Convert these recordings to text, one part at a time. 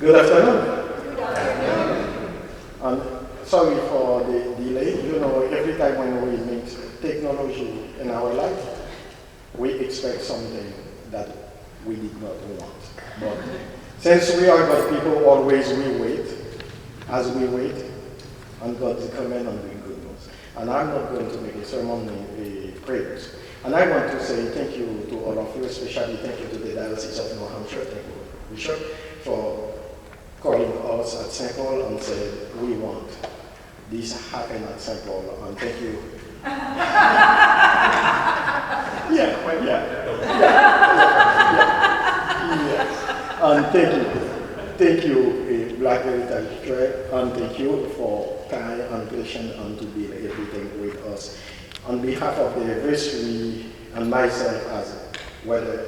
Good afternoon. Good afternoon. Sorry for the delay. You know, every time when we meet technology in our life, we expect something that we did not want. But since we are God's people, always we wait, as we wait on God's command on doing good news. And I'm not going to make a sermon, a prayers. And I want to say thank you to all of you, especially thank you to the Diocese of New Hampshire, thank you, Bishop, for calling us at St. Paul and said, we want this happen at St. Paul, and thank you. And thank you, Black Heritage Church, and thank you for time and patience and to be everything with us. On behalf of the vestry and myself, as whether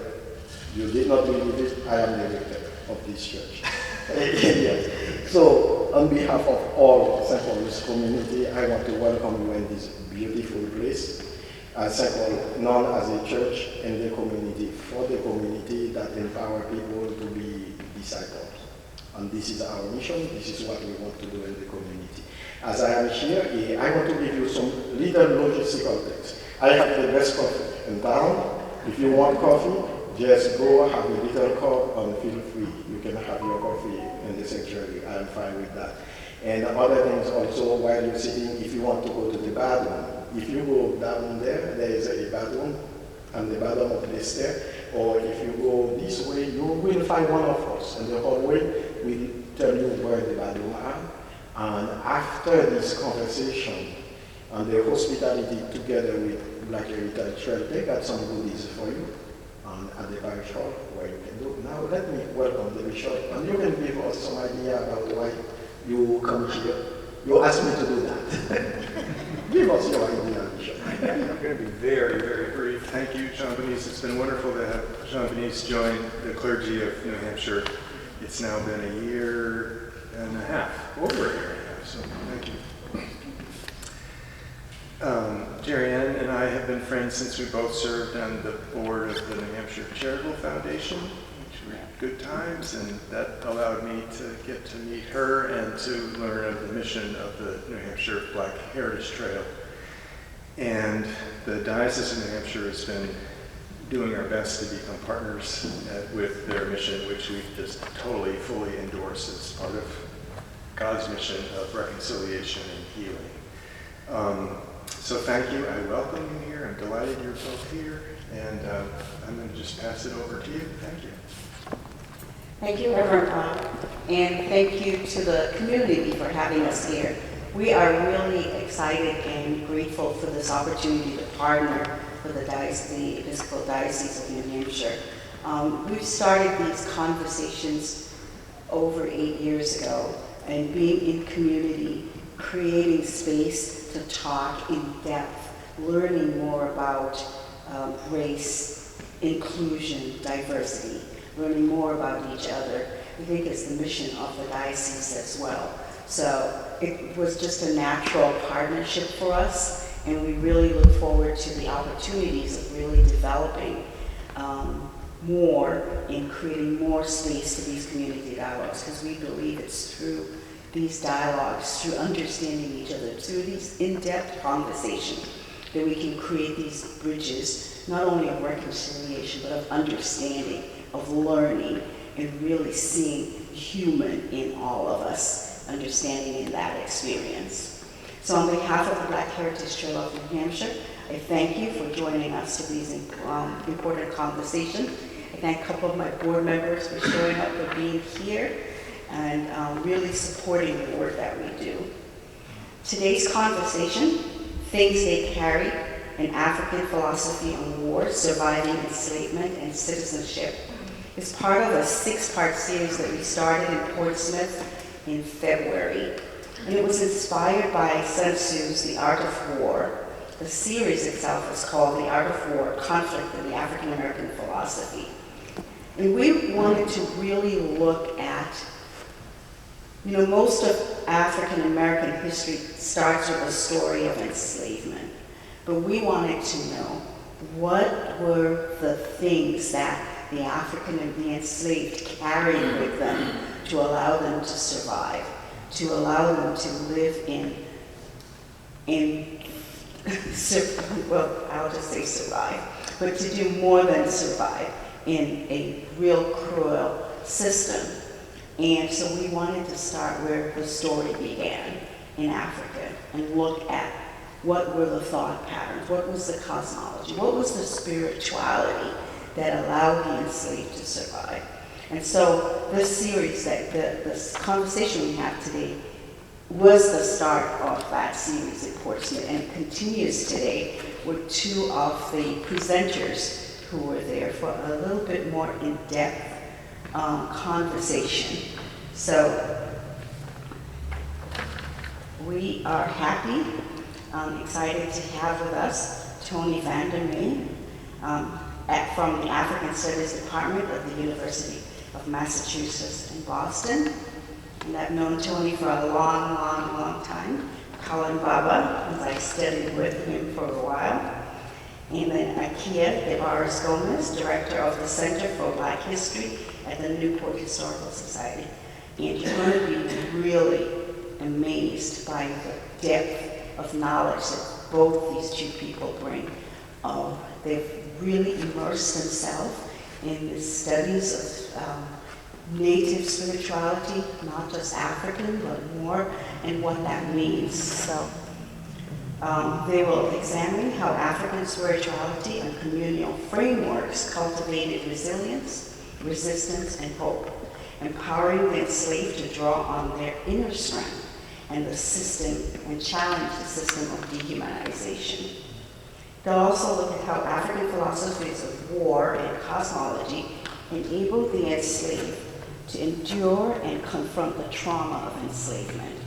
you did not believe it, I am the rector of this church. Yes. So, on behalf of all St. Paul's community, I want to welcome you in this beautiful place. St. Paul, known as a church in the community, for the community that empower people to be disciples. And this is our mission, this is what we want to do in the community. As I am here, I want to give you some little logistical things. I have the best coffee in town. If you want coffee, just go have a little cup and feel free. You can have your coffee in the sanctuary. I am fine with that. And other things also, while you're sitting, if you want to go to the bathroom, if you go down there, there is a bathroom at the bottom of the stair. Or if you go this way, you will find one of us in the hallway. We'll tell you where the bathroom are. And after this conversation and the hospitality together with Black Heritage Church, they got some goodies for you at the parish hall where you can do. Now let me welcome the bishop, and you can give us some idea about why you come here. You asked me to do that. Give us your idea, Bishop. I'm going to be very, very brief. Thank you, Jean-Baptiste. It's been wonderful to have Jean-Baptiste join the clergy of New Hampshire. It's now been a year and a half, over a year and a half, so thank you. Jerry Ann and I have been friends since we both served on the board of the New Hampshire Charitable Foundation, which were good times, and that allowed me to get to meet her and to learn of the mission of the New Hampshire Black Heritage Trail. And the Diocese of New Hampshire has been doing our best to become partners with their mission, which we just totally, fully endorse as part of God's mission of reconciliation and healing. So thank you. I welcome you here. I'm delighted you're both here. And I'm going to just pass it over to you. Thank you. Thank you, Reverend Bob. And thank you to the community for having us here. We are really excited and grateful for this opportunity to partner with the Episcopal Diocese of New Hampshire. We've started these conversations over 8 years ago, and being in community, creating space to talk in depth, learning more about race, inclusion, diversity, learning more about each other. I think it's the mission of the diocese as well. So it was just a natural partnership for us, and we really look forward to the opportunities of really developing more and creating more space for these community dialogues, because we believe it's through these dialogues, through understanding each other, through these in-depth conversations, that we can create these bridges, not only of reconciliation, but of understanding, of learning, and really seeing human in all of us, understanding in that experience. So on behalf of the Black Heritage Trail of New Hampshire, I thank you for joining us for these important conversations. I thank a couple of my board members for showing up, for being here, and really supporting the work that we do. Today's conversation, Things They Carry, an African Philosophy on War, Surviving Enslavement and Citizenship, is part of a 6-part series that we started in Portsmouth in February. And it was inspired by Sun Tzu's The Art of War. The series itself is called The Art of War, Conflict in the African American Philosophy. And we wanted to really look at, most of African American history starts with a story of enslavement. But we wanted to know what were the things that the African and the enslaved carried with them to allow them to survive, to allow them to live well, I'll just say survive, but to do more than survive in a real cruel system. And so we wanted to start where the story began in Africa and look at what were the thought patterns, what was the cosmology, what was the spirituality that allowed the enslaved to survive. And so this series, this conversation we have today, was the start of that series at Portsmouth, and it continues today with two of the presenters who were there for a little bit more in-depth conversation. So we are happy, excited to have with us Tony Vandermeer from the African Studies Department of the University of Massachusetts in Boston. And I've known Tony for a long time. Colin Baba, as I studied with him for a while. And then Akia Devaris Gomez, Director of the Center for Black History at the Newport Historical Society. And you're going to be really amazed by the depth of knowledge that both these two people bring. They've really immersed themselves in the studies of Native spirituality, not just African, but more, and what that means. So they will examine how African spirituality and communal frameworks cultivated resilience, resistance, and hope, empowering the enslaved to draw on their inner strength and the system and challenge the system of dehumanization. They'll also look at how African philosophies of war and cosmology enabled the enslaved to endure and confront the trauma of enslavement.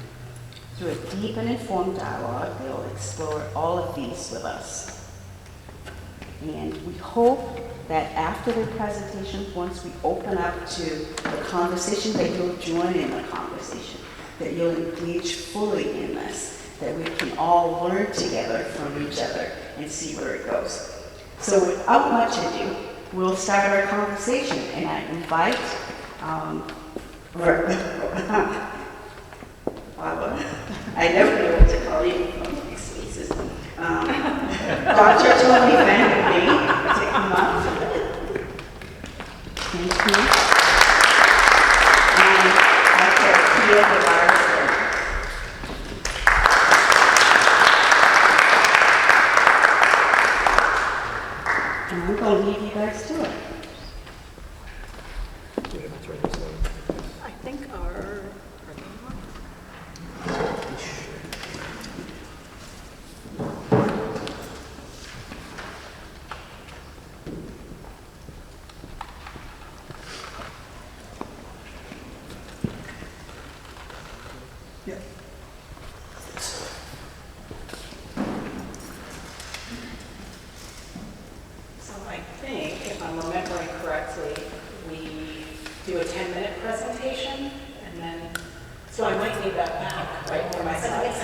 Through a deep and informed dialogue, they'll explore all of these with us. And we hope that after the presentation, once we open up to the conversation, that you'll join in the conversation, that you'll engage fully in this, that we can all learn together from each other and see where it goes. So without much ado, we'll start our conversation, and I invite I never know what to call you from these spaces. Dr. Tony Vandermeer to come up. Thank you. And Dr. Akia Devaris. And I'm going to leave you guys to it. I think our So I think, if I'm remembering correctly, we do a 10-minute presentation, and then, so I might need that back, right, for my slides.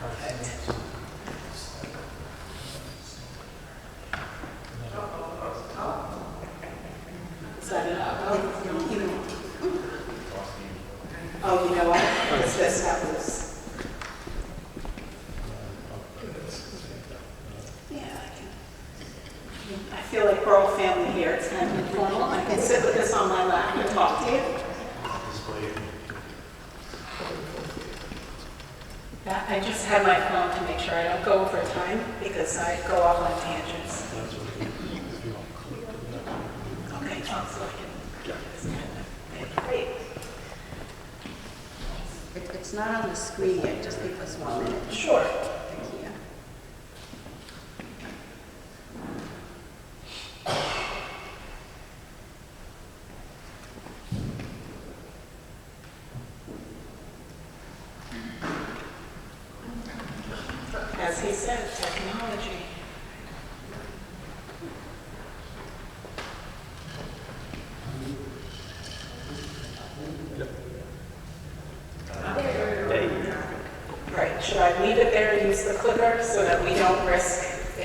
Perfect. Is that enough? Oh, you know what? It's this, that was. I feel like we're all family here. It's kind of informal. I can sit with this on my lap and talk to you. I just have my phone to make sure I don't go over time because I go off on tangents. Okay, so I can. Great. It's not on the screen yet, just give us 1 minute. Sure. Thank you. As he said, technology. Right, should I leave it there and use the clicker so that we don't risk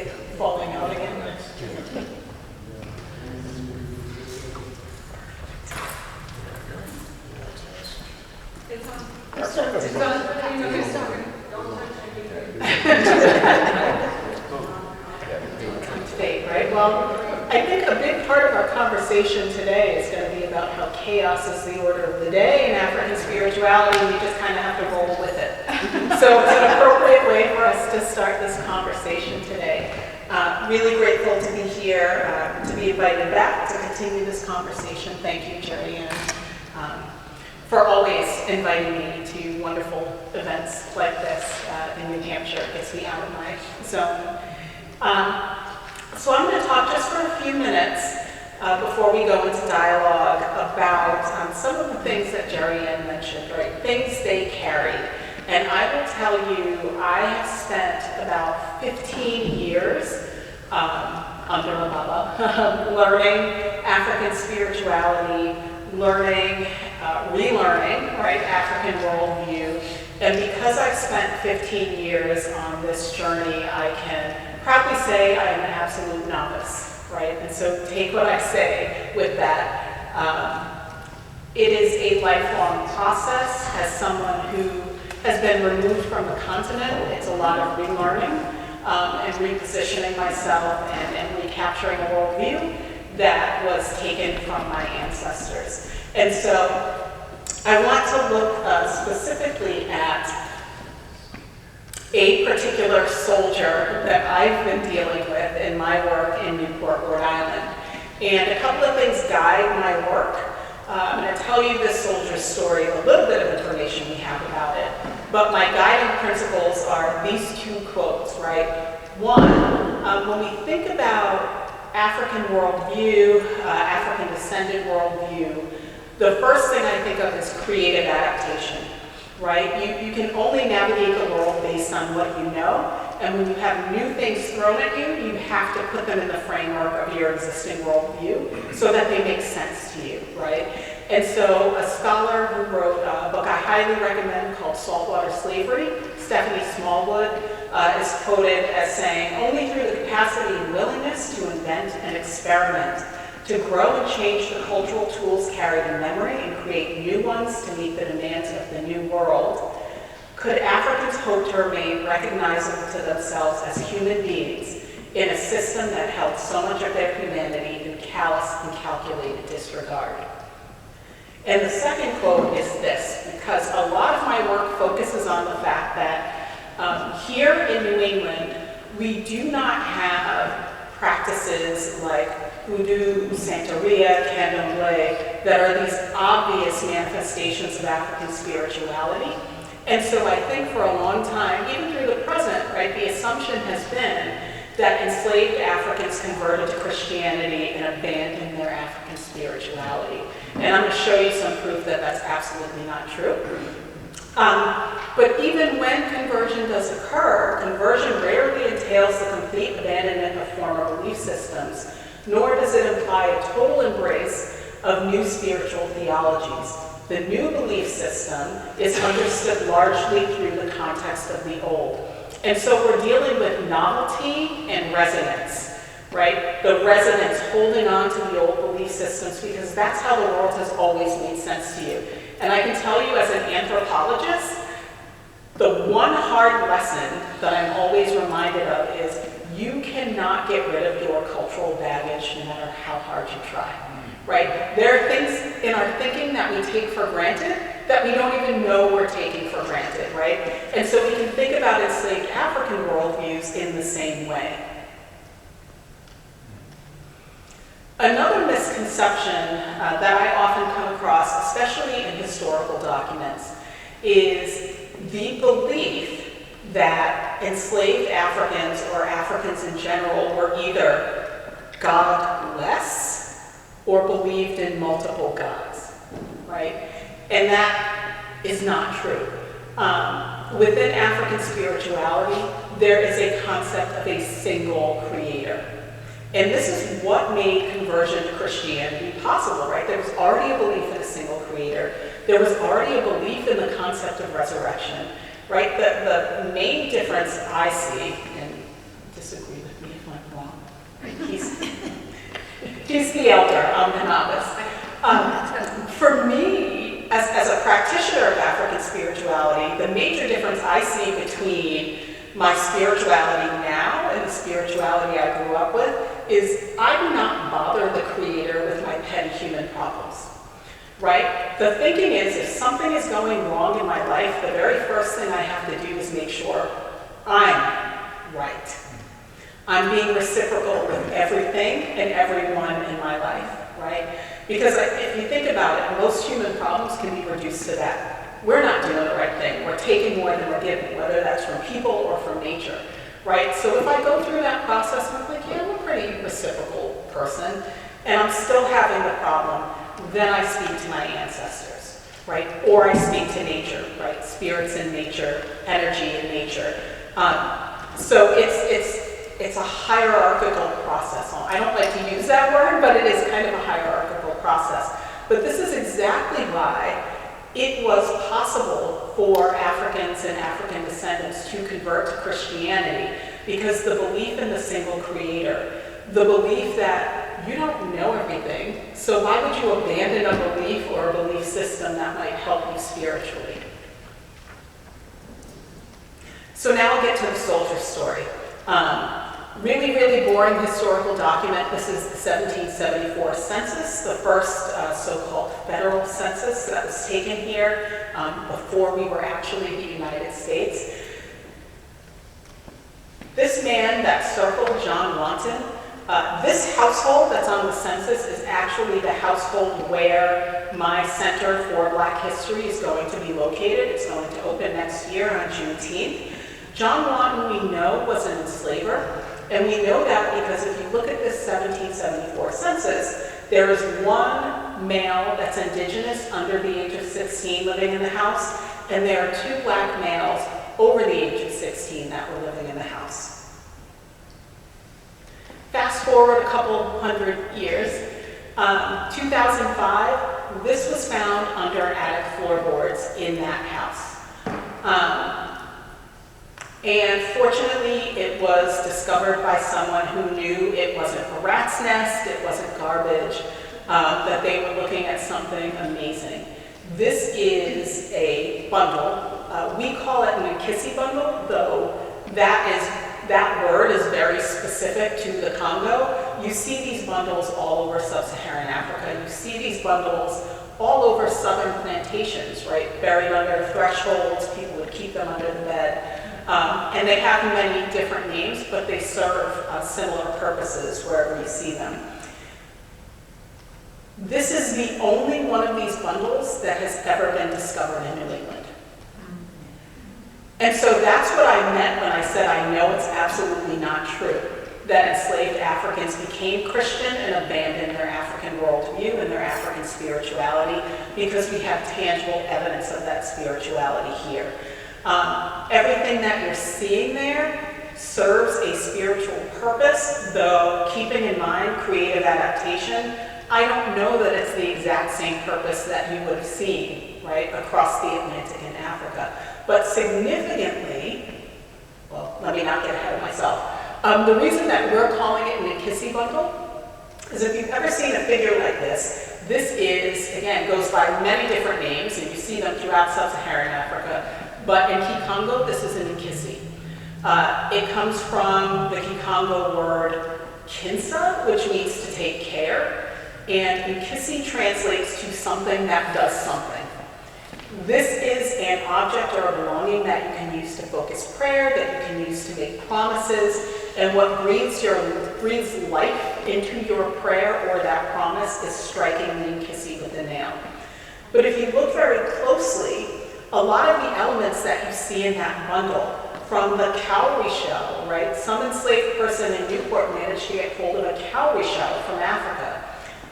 I think a big part of our conversation today is going to be about how chaos is the order of the day in African spirituality, and we just kind of have to roll with it. So it's an appropriate way for us to start this conversation today. Really grateful to be here, to be invited back to continue this conversation. Thank you, Jerry, and for always inviting me to wonderful events like this in New Hampshire. It gets me out of my zone. So I'm going to talk just for a few minutes before we go into dialogue about some of the things that Jerry Ann mentioned, right? Things they carry. And I will tell you, I have spent about 15 years under a Baba learning African spirituality, learning, relearning, right, African worldview. And because I've spent 15 years on this journey, I can proudly say I am an absolute novice, right? And so take what I say with that. It is a lifelong process. As someone who has been removed from the continent, it's a lot of relearning and repositioning myself and recapturing a worldview that was taken from my ancestors. And so I want to look specifically at a particular soldier that I've been dealing with in my work in Newport, Rhode Island. And a couple of things guide my work. I'm going to tell you this soldier's story, a little bit of information we have about it. But my guiding principles are these two quotes, right? One, when we think about African worldview, African descended worldview, the first thing I think of is creative adaptation, right? You can only navigate the world based on what you know, and when you have new things thrown at you, you have to put them in the framework of your existing worldview so that they make sense to you, right? And so a scholar who wrote a book I highly recommend called Saltwater Slavery, Stephanie Smallwood, is quoted as saying, "Only through the capacity and willingness to invent and experiment, to grow and change the cultural tools carried in memory and create new ones to meet the demands of the new world, could Africans hope to remain recognizable to themselves as human beings in a system that held so much of their humanity in callous and calculated disregard." And the second quote is this, because a lot of my work focuses on the fact that here in New England, we do not have practices like Hoodoo, Santeria, Candomblé, that are these obvious manifestations of African spirituality. And so I think for a long time, even through the present, right, the assumption has been that enslaved Africans converted to Christianity and abandoned their African spirituality. And I'm going to show you some proof that that's absolutely not true. But even when conversion does occur, conversion rarely entails the complete abandonment of former belief systems, nor does it imply a total embrace of new spiritual theologies. The new belief system is understood largely through the context of the old. And so we're dealing with novelty and resonance, right? The resonance, holding on to the old belief systems, because that's how the world has always made sense to you. And I can tell you as an anthropologist, the one hard lesson that I'm always reminded of is you cannot get rid of your cultural baggage no matter how hard you try, right? There are things in our thinking that we take for granted that we don't even know we're taking for granted, right? And so we can think about enslaved African worldviews in the same way. Another misconception that I often come across, especially in historical documents, is the belief that enslaved Africans or Africans in general were either godless or believed in multiple gods, right? And that is not true. Within African spirituality, there is a concept of a single creator. And this is what made conversion to Christianity possible, right? There was already a belief in a single creator. There was already a belief in the concept of resurrection, right? The main difference I see, and disagree with me if I'm wrong, he's the elder, I'm the novice. For me, as a practitioner of African spirituality, the major difference I see between My spirituality now and the spirituality I grew up with is I do not bother the Creator with my petty human problems, right? The thinking is if something is going wrong in my life, the very first thing I have to do is make sure I'm right. I'm being reciprocal with everything and everyone in my life, right? Because if you think about it, most human problems can be reduced to that. We're not doing the right thing. We're taking more than we're giving, whether that's from people or from nature, right? So if I go through that process and I'm like, yeah, I'm a pretty reciprocal person, and I'm still having the problem, then I speak to my ancestors, right? Or I speak to nature, right? Spirits in nature, energy in nature. So it's a hierarchical process. I don't like to use that word, but it is kind of a hierarchical process. But this is exactly why it was possible for Africans and African descendants to convert to Christianity, because the belief in the single creator, the belief that you don't know everything, so why would you abandon a belief or a belief system that might help you spiritually? So now I'll get to the soldier story. Really, really boring historical document. This is the 1774 census, the first so-called federal census that was taken here before we were actually the United States. This man, that circle, John Wanton, this household that's on the census is actually the household where my Center for Black History is going to be located. It's going to open next year on Juneteenth. John Wanton, we know, was an enslaver. And we know that because if you look at this 1774 census, there is one male that's indigenous under the age of 16 living in the house, and there are 2 black males over the age of 16 that were living in the house. Fast forward a couple hundred years, 2005, this was found under attic floorboards in that house. And fortunately, it was discovered by someone who knew it wasn't a rat's nest, it wasn't garbage, that they were looking at something amazing. This is a bundle. We call it an Nkisi bundle, though that word is very specific to the Congo. You see these bundles all over sub-Saharan Africa. You see these bundles all over southern plantations, right? Buried under thresholds, people would keep them under the bed. And they have many different names, but they serve similar purposes wherever you see them. This is the only one of these bundles that has ever been discovered in New England. And so that's what I meant when I said I know it's absolutely not true that enslaved Africans became Christian and abandoned their African worldview and their African spirituality, because we have tangible evidence of that spirituality here. Everything that you're seeing there serves a spiritual purpose, though keeping in mind creative adaptation, I don't know that it's the exact same purpose that you would have seen, right, across the Atlantic in Africa. But significantly, well, let me not get ahead of myself. The reason that we're calling it an Nkisi bundle is if you've ever seen a figure like this is, again, goes by many different names, and you see them throughout sub-Saharan Africa. But in Kikongo, this is an Nkisi. It comes from the Kikongo word kinsa, which means to take care, and Nkisi translates to something that does something. This is an object or a belonging that you can use to focus prayer, that you can use to make promises, and what breathes life into your prayer or that promise is striking the Nkisi with a nail. But if you look very closely, a lot of the elements that you see in that bundle, from the cowrie shell, right? Some enslaved person in Newport managed to get hold of a cowrie shell from Africa.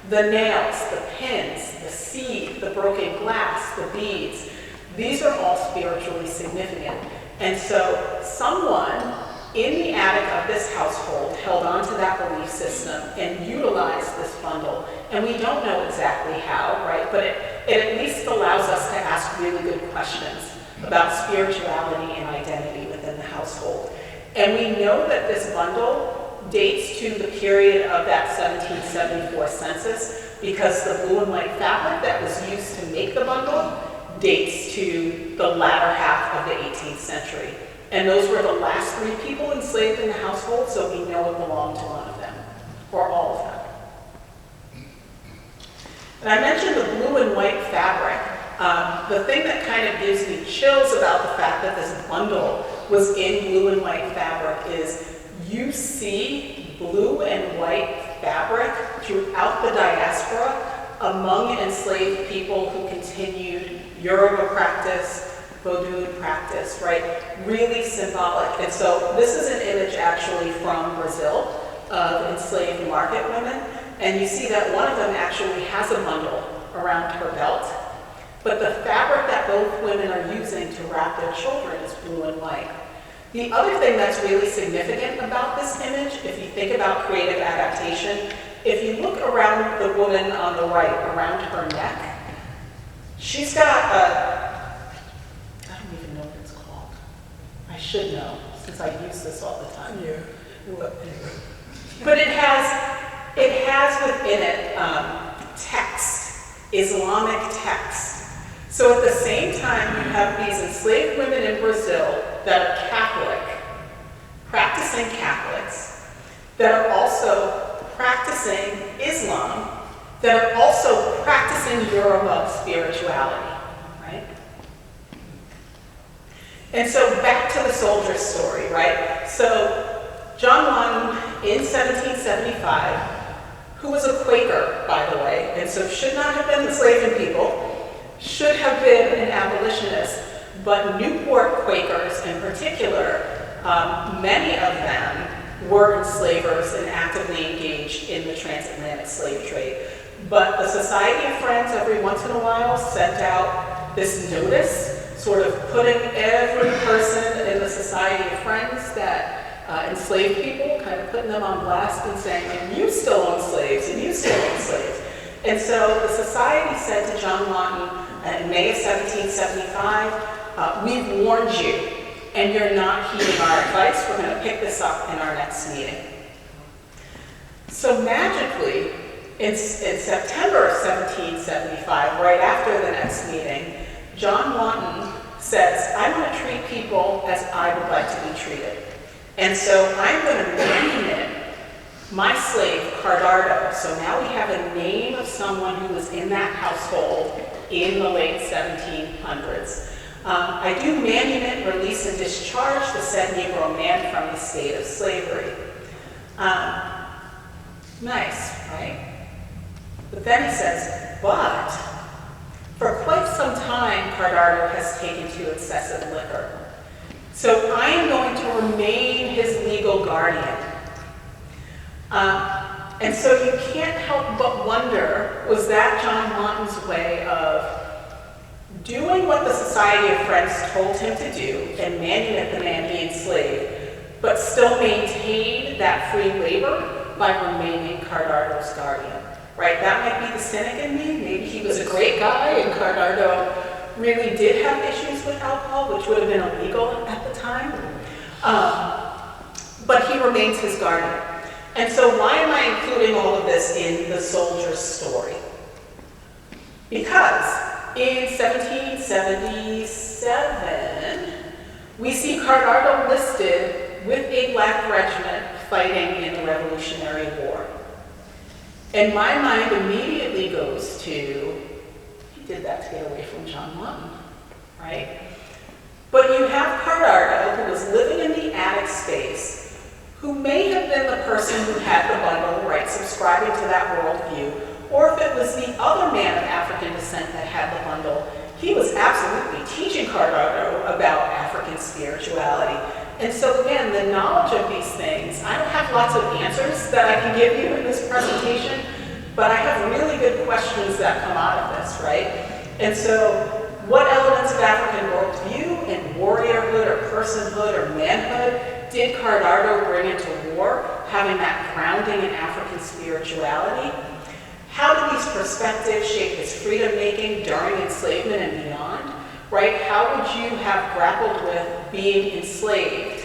The nails, the pins, the seed, the broken glass, the beads, these are all spiritually significant. And so someone in the attic of this household held on to that belief system and utilized this bundle. And we don't know exactly how, right? But it at least allows us to ask really good questions about spirituality and identity within the household. And we know that this bundle dates to the period of that 1774 census because the blue and white fabric that was used to make the bundle dates to the latter half of the 18th century. And those were the last 3 people enslaved in the household, so we know it belonged to one of them, or all of them. And I mentioned the blue and white fabric. The thing that kind of gives me chills about the fact that this bundle was in blue and white fabric is you see blue and white fabric throughout the diaspora among enslaved people who continued Yoruba practice, Vodou practice, right? Really symbolic. And so this is an image actually from Brazil of enslaved market women. And you see that one of them actually has a bundle around her belt. But the fabric that both women are using to wrap their children is blue and white. The other thing that's really significant about this image, if you think about creative adaptation, if you look around the woman on the right, around her neck, she's got a, I don't even know what it's called. I should know, since I use this all the time. Yeah. But it has within it text, Islamic text. So at the same time, you have these enslaved women in Brazil that are Catholic, practicing Catholics, that are also practicing Islam, that are also practicing Yoruba spirituality, right? And so back to the soldier's story, right? So John Lawton in 1775, who was a Quaker, by the way, and so should not have been enslaving people, should have been an abolitionist, but Newport Quakers in particular, many of them were enslavers and actively engaged in the transatlantic slave trade. But the Society of Friends every once in a while sent out this notice, sort of putting every person in the Society of Friends that enslaved people, kind of putting them on blast and saying, and you still own slaves, and you still own slaves. And so the society said to John Lawton in May of 1775, we've warned you, and you're not heeding our advice. We're going to pick this up in our next meeting. So magically, in September of 1775, right after the next meeting, John Lawton says, I'm going to treat people as I would like to be treated. And so I'm going to name it my slave, Cardardo. So now we have a name of someone who was in that household in the late 1700s. I do manumit, release, and discharge the said Negro man from the state of slavery. Nice, right? But then he says, but for quite some time, Cardardo has taken to excessive liquor. So I am going to remain his legal guardian. And so you can't help but wonder, was that John Lawton's way of doing what the Society of Friends told him to do and manumit the man he enslaved, but still maintain that free labor by remaining Cardardo's guardian, right? That might be the cynic in me. Maybe he was a great guy and Cardardo really did have issues with alcohol, which would have been illegal at the time. But he remains his guardian. And so why am I including all of this in the soldier's story? Because in 1777, we see Cardardo listed with a black regiment fighting in the Revolutionary War. And my mind immediately goes to, he did that to get away from John Lawton, right? But you have Cardardo, who was living in the attic space, who may have been the person who had the bundle, right, subscribing to that worldview, or if it was the other man of African descent that had the bundle, he was absolutely teaching Cardardo about African spirituality. And so again, the knowledge of these things, I don't have lots of answers that I can give you in this presentation, but I have really good questions that come out of this, right? And so what elements of African worldview and warriorhood or personhood or manhood did Cardardo bring into war, having that grounding in African spirituality? How do these perspectives shape his freedom-making during enslavement and beyond, right? How would you have grappled with being enslaved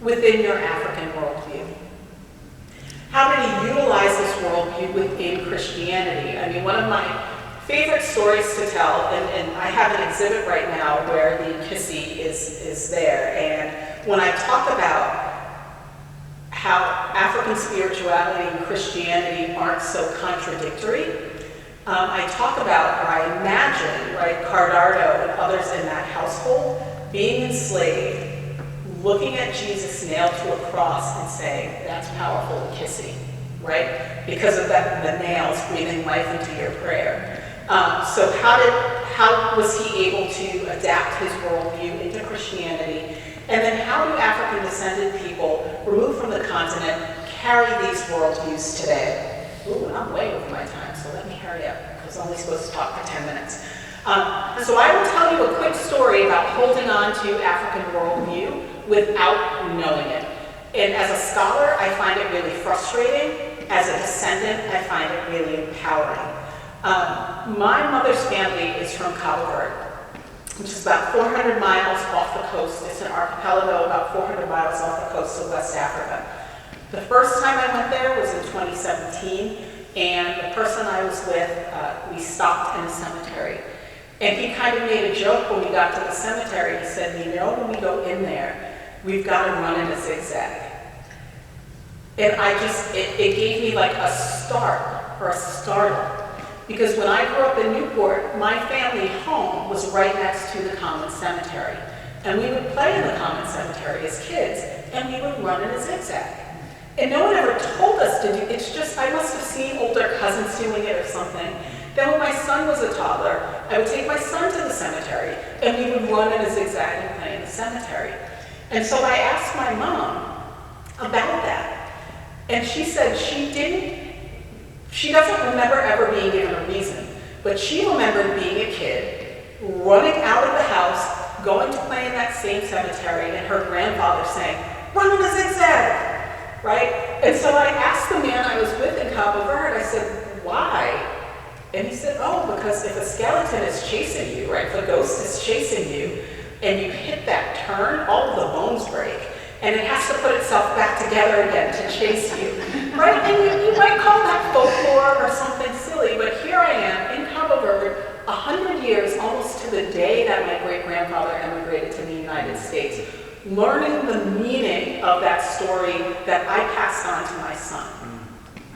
within your African worldview? How did he utilize this worldview within Christianity? I mean, one of my favorite stories to tell, and I have an exhibit right now where the Kissy is there. And when I talk about how African spirituality and Christianity aren't so contradictory, I talk about, or I imagine, right, Cardardo and others in that household being enslaved, looking at Jesus nailed to a cross and saying, that's powerful, the Kissy, right? Because of that, the nails breathing life into your prayer. So how was he able to adapt his worldview into Christianity? And then how do African descended people removed from the continent carry these worldviews today? Ooh, and I'm way over my time, so let me hurry up, because I'm only supposed to talk for 10 minutes. So I will tell you a quick story about holding on to African worldview without knowing it. And as a scholar, I find it really frustrating. As a descendant, I find it really empowering. My mother's family is from Cabo Verde, which is about 400 miles off the coast. It's an archipelago about 400 miles off the coast of West Africa. The first time I went there was in 2017, and the person I was with, we stopped in a cemetery. And he kind of made a joke when we got to the cemetery. He said, you know, when we go in there, we've got to run in a zigzag. And it gave me like a start or a startle. Because when I grew up in Newport, my family home was right next to the common cemetery. And we would play in the common cemetery as kids, and we would run in a zigzag. And no one ever told us to do it. It's just, I must have seen older cousins doing it or something. Then when my son was a toddler, I would take my son to the cemetery, and we would run in a zigzag and play in the cemetery. And so I asked my mom about that. And she said she doesn't remember ever being given a reason, but she remembered being a kid, running out of the house, going to play in that same cemetery, and her grandfather saying, run in a zigzag, right? And so I asked the man I was with in Cabo Verde, I said, why? And he said, oh, because if a skeleton is chasing you, right, if a ghost is chasing you, and you hit that turn, all of the bones break. And it has to put itself back together again to chase you, right? And you might call that folklore or something silly, but here I am in Cabo Verde, 100 years, almost to the day that my great-grandfather emigrated to the United States, learning the meaning of that story that I passed on to my son,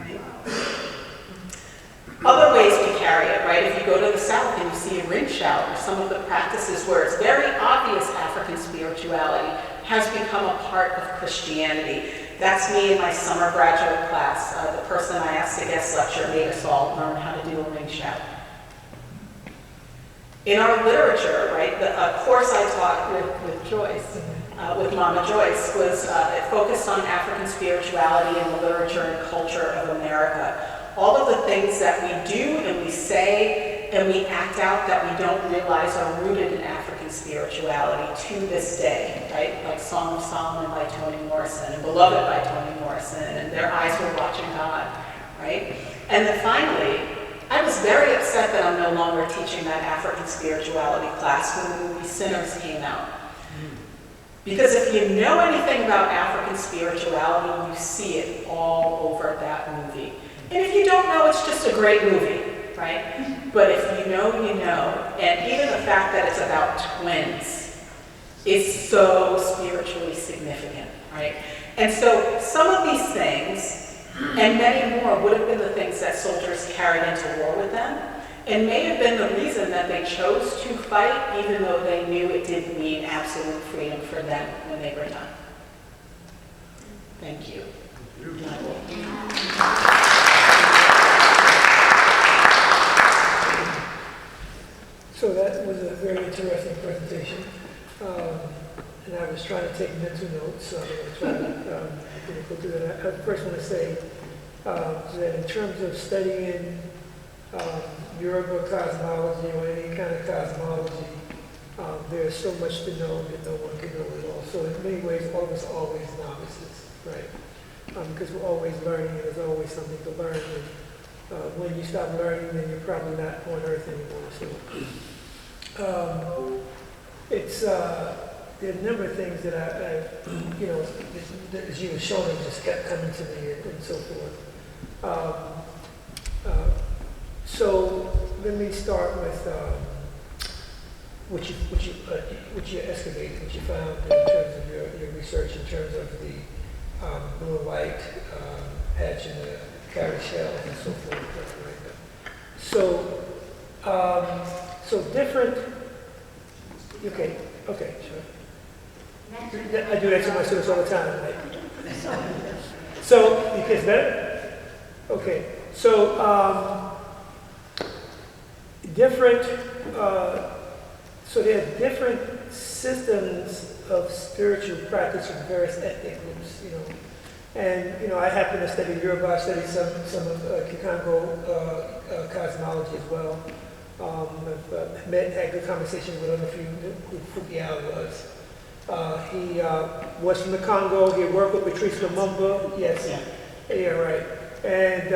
right? Other ways we carry it, right? If you go to the South and you see a ring shout or some of the practices where it's very obvious African spirituality has become a part of Christianity. That's me in my summer graduate class. The person I asked to guest lecture made us all learn how to do a ring shout. In our literature, right, the course I taught with Joyce, with Mama Joyce, was it focused on African spirituality and the literature and culture of America. All of the things that we do and we say and we act out that we don't realize are rooted in African spirituality to this day, right? Like Song of Solomon by Toni Morrison and Beloved by Toni Morrison and Their Eyes Were Watching God, right? And then finally, I was very upset that I'm no longer teaching that African spirituality class when the movie Sinners came out. Because if you know anything about African spirituality, you see it all over that movie. And if you don't know, it's just a great movie, right? But if you know, you know. And even the fact that it's about twins is so spiritually significant, right? And so some of these things, and many more, would have been the things that soldiers carried into war with them, and may have been the reason that they chose to fight, even though they knew it didn't mean absolute freedom for them when they were done. Thank you. So that was a very interesting presentation, and I was trying to take mental notes, so I'm going to try to go through that. I first want to say that in terms of studying Yoruba cosmology or any kind of cosmology, there's so much to know that no one can know it all. So in many ways, all of us are always novices, right? Because we're always learning, and there's always something to learn. And when you stop learning, then you're probably not on Earth anymore. So there are a number of things that I as you were showing, just kept coming to me and so forth. So let me start with what you excavated, what you found in terms of your research, in terms of the blue and white patch and the cowrie shell and so forth. So different. Okay, sure. I do that to my students all the time, right? So, because that, okay. So, different, so there are different systems of spiritual practice from various ethnic groups, you know. And, you know, I happen to study Yoruba, I study some of Congo cosmology as well. I've met and had good conversations with him, if you knew who Fukiao was. He was from the Congo. He worked with Patrice Lumumba. Yes. Yeah, right. And,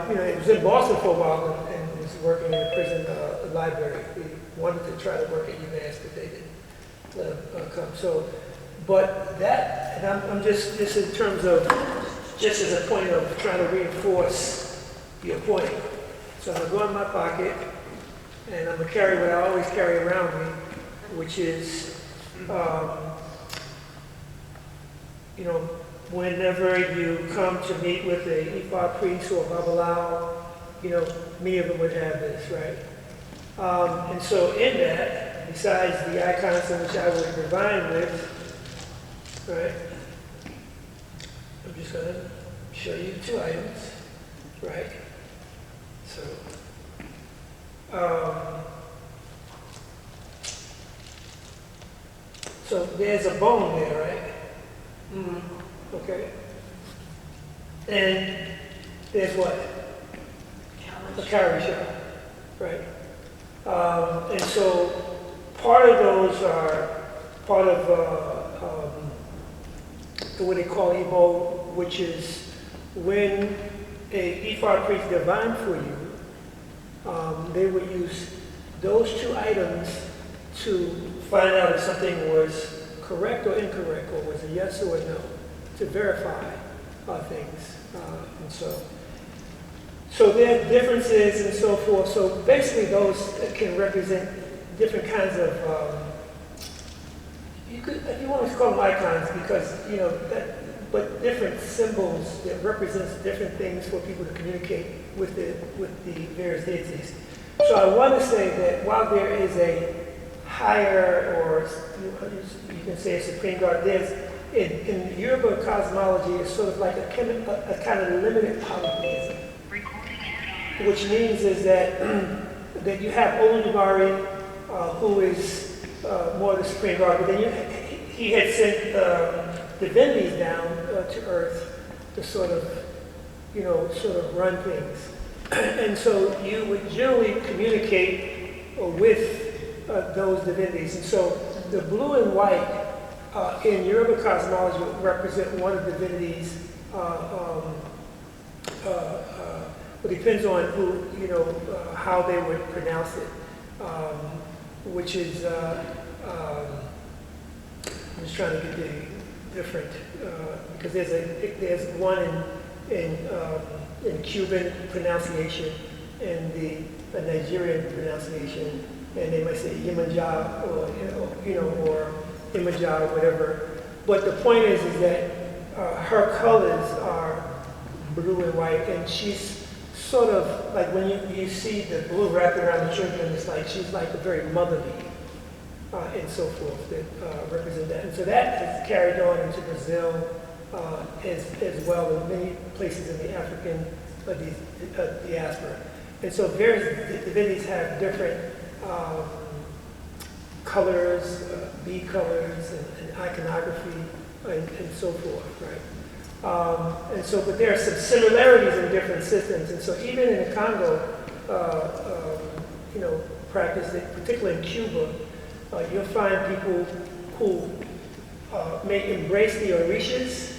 you know, he was in Boston for a while and was working in a prison library. He wanted to try to work at UMass, but they didn't let him come. So, but that, and I'm just in terms of, just as a point of trying to reinforce your point. So I'm going to go in my pocket, and I'm going to carry what I always carry around me, which is, you know, whenever you come to meet with a Ifa priest or a Babalao, you know, many of them would have this, right? And so in that, besides the icons in which I would divine with, right, I'm just going to show you 2 items, right? So there's a bone there, right? Mm-hmm. Okay. And there's what? A cowrie shell, right? And so part of those are part of what they call Igbo, which is when a Ifa priest divine for you, they would use those 2 items to find out if something was correct or incorrect, or was a yes or a no, to verify things. And so there are differences and so forth. So basically those can represent different kinds of, if you want to call them icons, because, you know, but different symbols that represents different things for people to communicate with the various deities. So I want to say that while there is a higher, or you can say a supreme God, there's in Yoruba cosmology, it's sort of like a kind of limited polytheism, which means is that that you have Oludumare, who is more the supreme God, but then he had sent divinities down to earth to sort of run things. And so you would generally communicate with those divinities. And so the blue and white in Yoruba cosmology would represent one of the divinities. It depends on who, how they would pronounce it, which is, I'm just trying to get the different, because there's one in Cuban pronunciation and the Nigerian pronunciation, and they might say Yemanja or Imaja or whatever. But the point is that her colors are blue and white, and she's sort of like when you see the blue wrapped around the children, it's like she's like a very motherly and so forth that represent that. And so that is carried on into Brazil as well as many places in the African diaspora. And so various divinities have different colors, bead colors, and iconography, and so forth, right? And so, but there are some similarities in different systems. And so even in the Congo, practice, particularly in Cuba, you'll find people who may embrace the Orishas,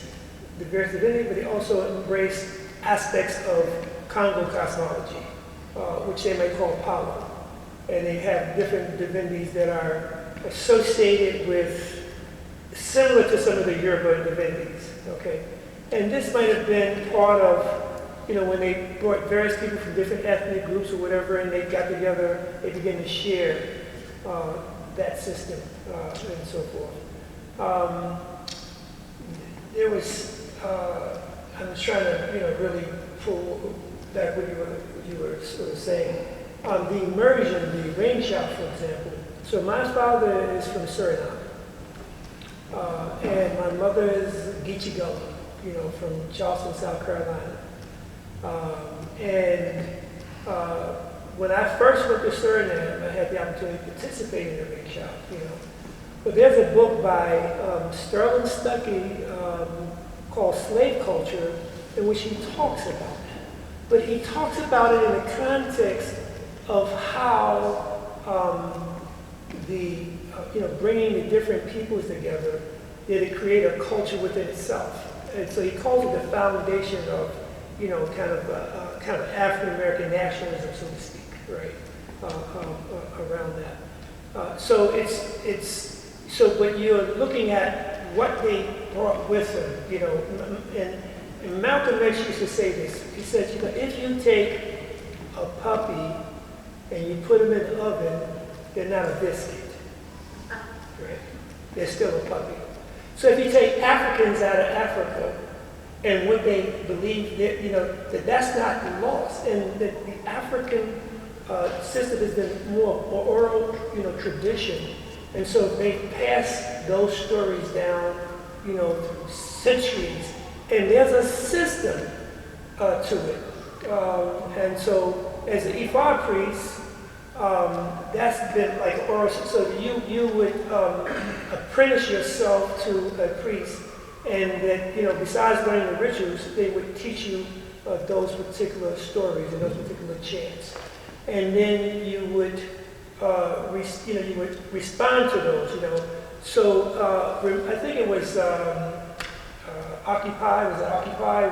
the various divinities, but they also embrace aspects of Congo cosmology, which they may call Palo. And they have different divinities that are associated with, similar to some of the Yoruba divinities, okay? And this might have been part of when they brought various people from different ethnic groups or whatever, and they got together, they began to share that system and so forth. There was, I was trying to, really pull back what you were sort of saying. The immersion, the rain shop, for example. So my father is from Suriname, and my mother is Geechee Gullah, from Charleston, South Carolina. When I first went to Suriname, I had the opportunity to participate in the rain shop, But there's a book by Sterling Stuckey called Slave Culture, in which he talks about that. But he talks about it in the context of how bringing the different peoples together, did it create a culture within itself. And so he calls it the foundation of, kind of African American nationalism, so to speak, right, around that. But you're looking at what they brought with them, and Malcolm X used to say this. He said, if you take a puppy and you put them in the oven, they're not a biscuit, right? They're still a puppy. So if you take Africans out of Africa and what they believe, that that's not lost, and that the African system has been more oral, tradition, and so they pass those stories down, through centuries, and there's a system to it, and so as an Ifa priest, that's been like oral. So you would apprentice yourself to a priest, and that besides learning the rituals, they would teach you those particular stories and those particular chants, and then you would you would respond to those. So I think it was Occupy. Was it Occupy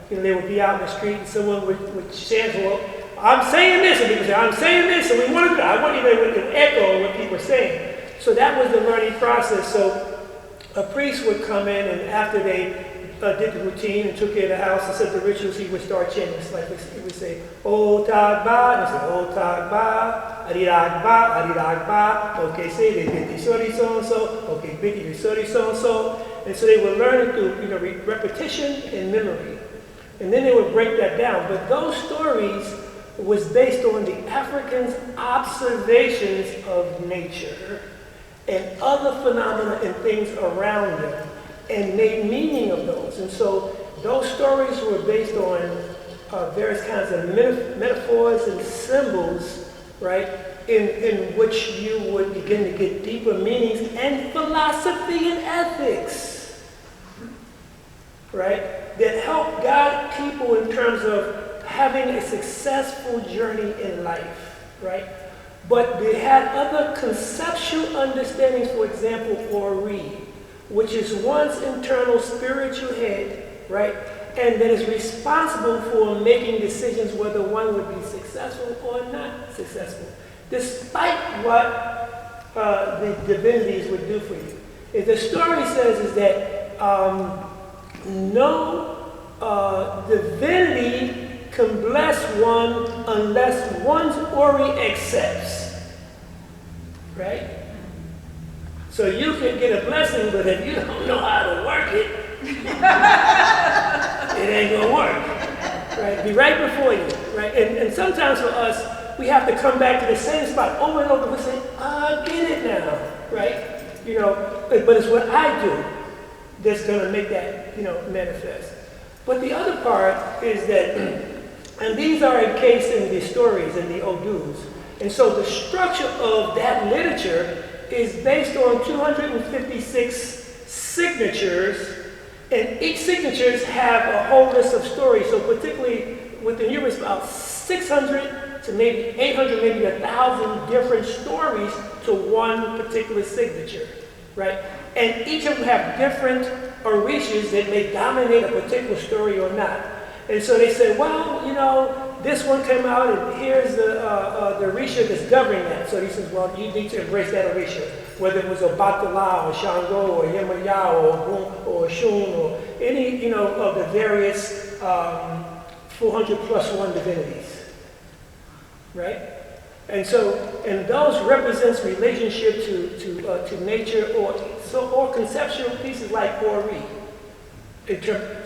when they would be out in the street and someone would chant, well, I'm saying this, and people say, I'm saying this, and we want to do that. I want you to echo what people are saying. So that was the learning process. So a priest would come in, and after they did the routine and took care of the house and said the rituals, he would start chanting. It's like he would say, O Tagba, and he said, O Tagba, Ariragba, Ariragba, okay, say they did the sorry so-and-so, okay, Biddy the sorry so-and-so. And so they would learn it through repetition and memory. And then they would break that down. But those stories was based on the Africans' observations of nature and other phenomena and things around them, and made meaning of those. And so those stories were based on various kinds of metaphors and symbols, right, in which you would begin to get deeper meanings and philosophy and ethics, right, that help guide people in terms of having a successful journey in life, right? But they had other conceptual understandings, for example, Ori, which is one's internal spiritual head, right? And that is responsible for making decisions whether one would be successful or not successful, despite what the divinities would do for you. If the story says is that no divinity can bless one unless one's Ori accepts, right? So you can get a blessing, but if you don't know how to work it, it ain't gonna work, right? Be right before you, right? And sometimes for us, we have to come back to the same spot over and over. We say, I get it now, right? But it's what I do that's gonna make that, manifest. But the other part is that, and these are encased in the stories and the Odus. And so the structure of that literature is based on 256 signatures, and each signatures have a whole list of stories. So particularly within Europe, about 600 to maybe 800, maybe 1,000 different stories to one particular signature, right? And each of them have different orishas that may dominate a particular story or not. And so they say, well, this one came out, and here's the orisha that's governing that. So he says, well, you need to embrace that orisha, whether it was Obatala or Shango or Yemaya or Ogun or Shun or any, of the various 400 plus one divinities, right? And so, and those represents relationship to nature or conceptual pieces like Ori.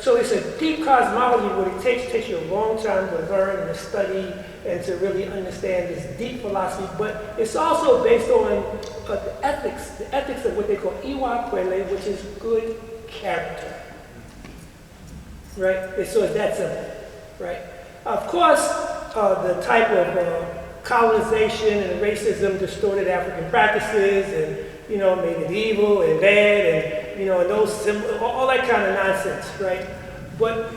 So it's a deep cosmology. What it takes you a long time to learn and to study and to really understand this deep philosophy. But it's also based on the ethics of what they call Iwa Kwele, which is good character, right? And so it's that simple, right? Of course, the type of colonization and racism distorted African practices and, made it evil and bad and, and those all that kind of nonsense, right? But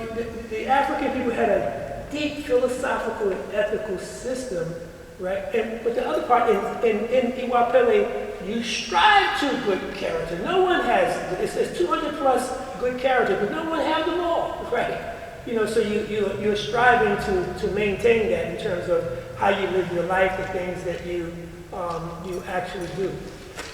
the African people had a deep philosophical and ethical system, right? But the other part, in Iwapele, you strive to good character. No one has, it's 200 plus good character, but no one has them all, right? So you're striving to maintain that in terms of how you live your life, the things that you actually do.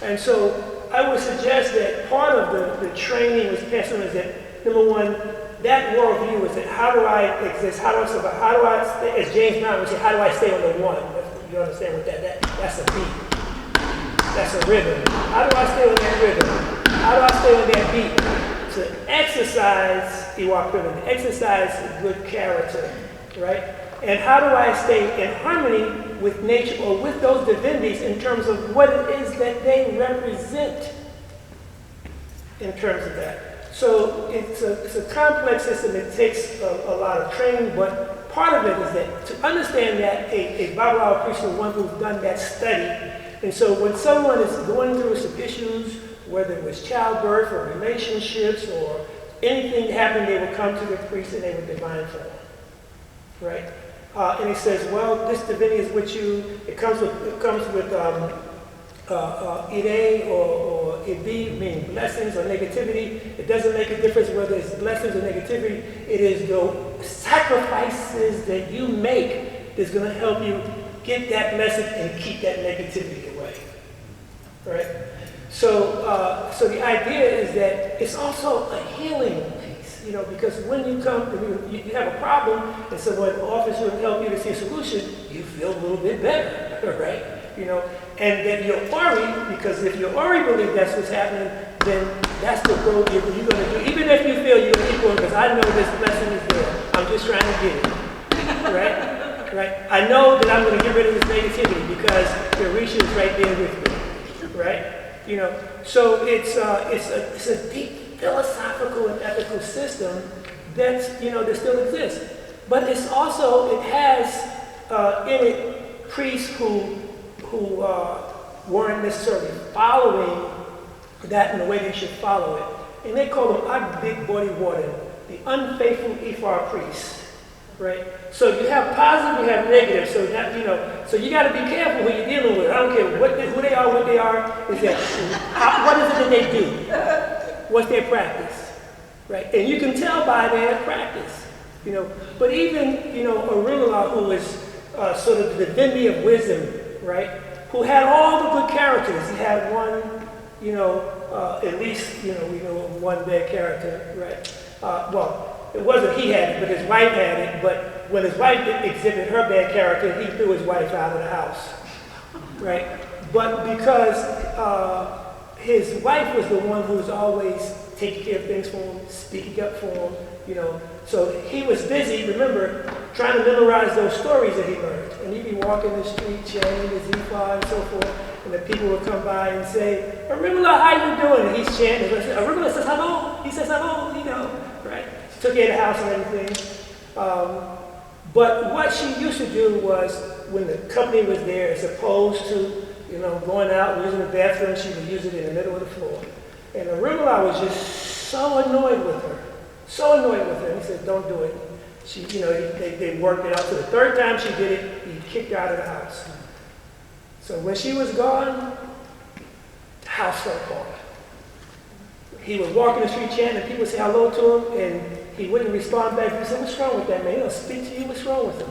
And so I would suggest that part of the training was passed on is that, number one, that worldview is that how do I exist, how do I survive, how do I stay, as James Brown would say, how do I stay on the one? You understand what that's a beat. That's a rhythm. How do I stay on that rhythm? How do I stay on that beat? To exercise Iwapili, exercise good character, right? And how do I stay in harmony with nature or with those divinities in terms of what it is that they represent in terms of that. So it's a complex system. It takes a lot of training, but part of it is that to understand that a Babalawo priest is one who's done that study. And so when someone is going through some issues, whether it was childbirth or relationships or anything happened, they would come to the priest and they would divine for them, right? And he says, well, this divinity is with you. It comes with ide or ibi, meaning blessings or negativity. It doesn't make a difference whether it's blessings or negativity. It is the sacrifices that you make that's going to help you get that blessing and keep that negativity away, right? So, so the idea is that it's also a healing piece, because when you come, you have a problem, and someone offers you and help you to see a solution, you feel a little bit better, right? And then your Ori, because if your Ori believe that's what's happening, then that's the road you're going to do. Even if you feel you're equal, because I know this blessing is there, I'm just trying to get it, right? Right? I know that I'm going to get rid of this negativity because the Orisha is right there with me, right? So it's a deep philosophical and ethical system that's, that still exists. But it's also, it has in it priests who weren't necessarily following that in the way they should follow it. And they call them Agbig Warden, the unfaithful Ifar priests, right? So you have positive, you have negative. So that, so you got to be careful who you're dealing with. I don't care who they are, what they are. Is that what is it that they do? What's their practice, right? And you can tell by their practice, But even Orunmila, who is sort of the divinity of wisdom, right? Who had all the good characters. He had one, at least, we know of one bad character, right? Well, it wasn't he had it, but his wife had it. But when his wife exhibited her bad character, he threw his wife out of the house, right? But because his wife was the one who was always taking care of things for him, speaking up for him, So he was busy, remember, trying to memorize those stories that he learned. And he'd be walking the street, chanting his Ifa and so forth, and the people would come by and say, Orunmila, how you doing? And he's chanting. Orunmila says, hello. He says, hello, right? She took care of the house and everything. But what she used to do was, when the company was there, as opposed to, going out and using the bathroom, she would use it in the middle of the floor. And Orunmila was just so annoyed with her. So annoyed with her. And he said, don't do it. She, they worked it out. So the third time she did it, he kicked her out of the house. So when she was gone, the house fell apart. He would walk in the street chanting, and people would say hello to him, and he wouldn't respond back. He said, what's wrong with that man? He don't speak to you. What's wrong with him?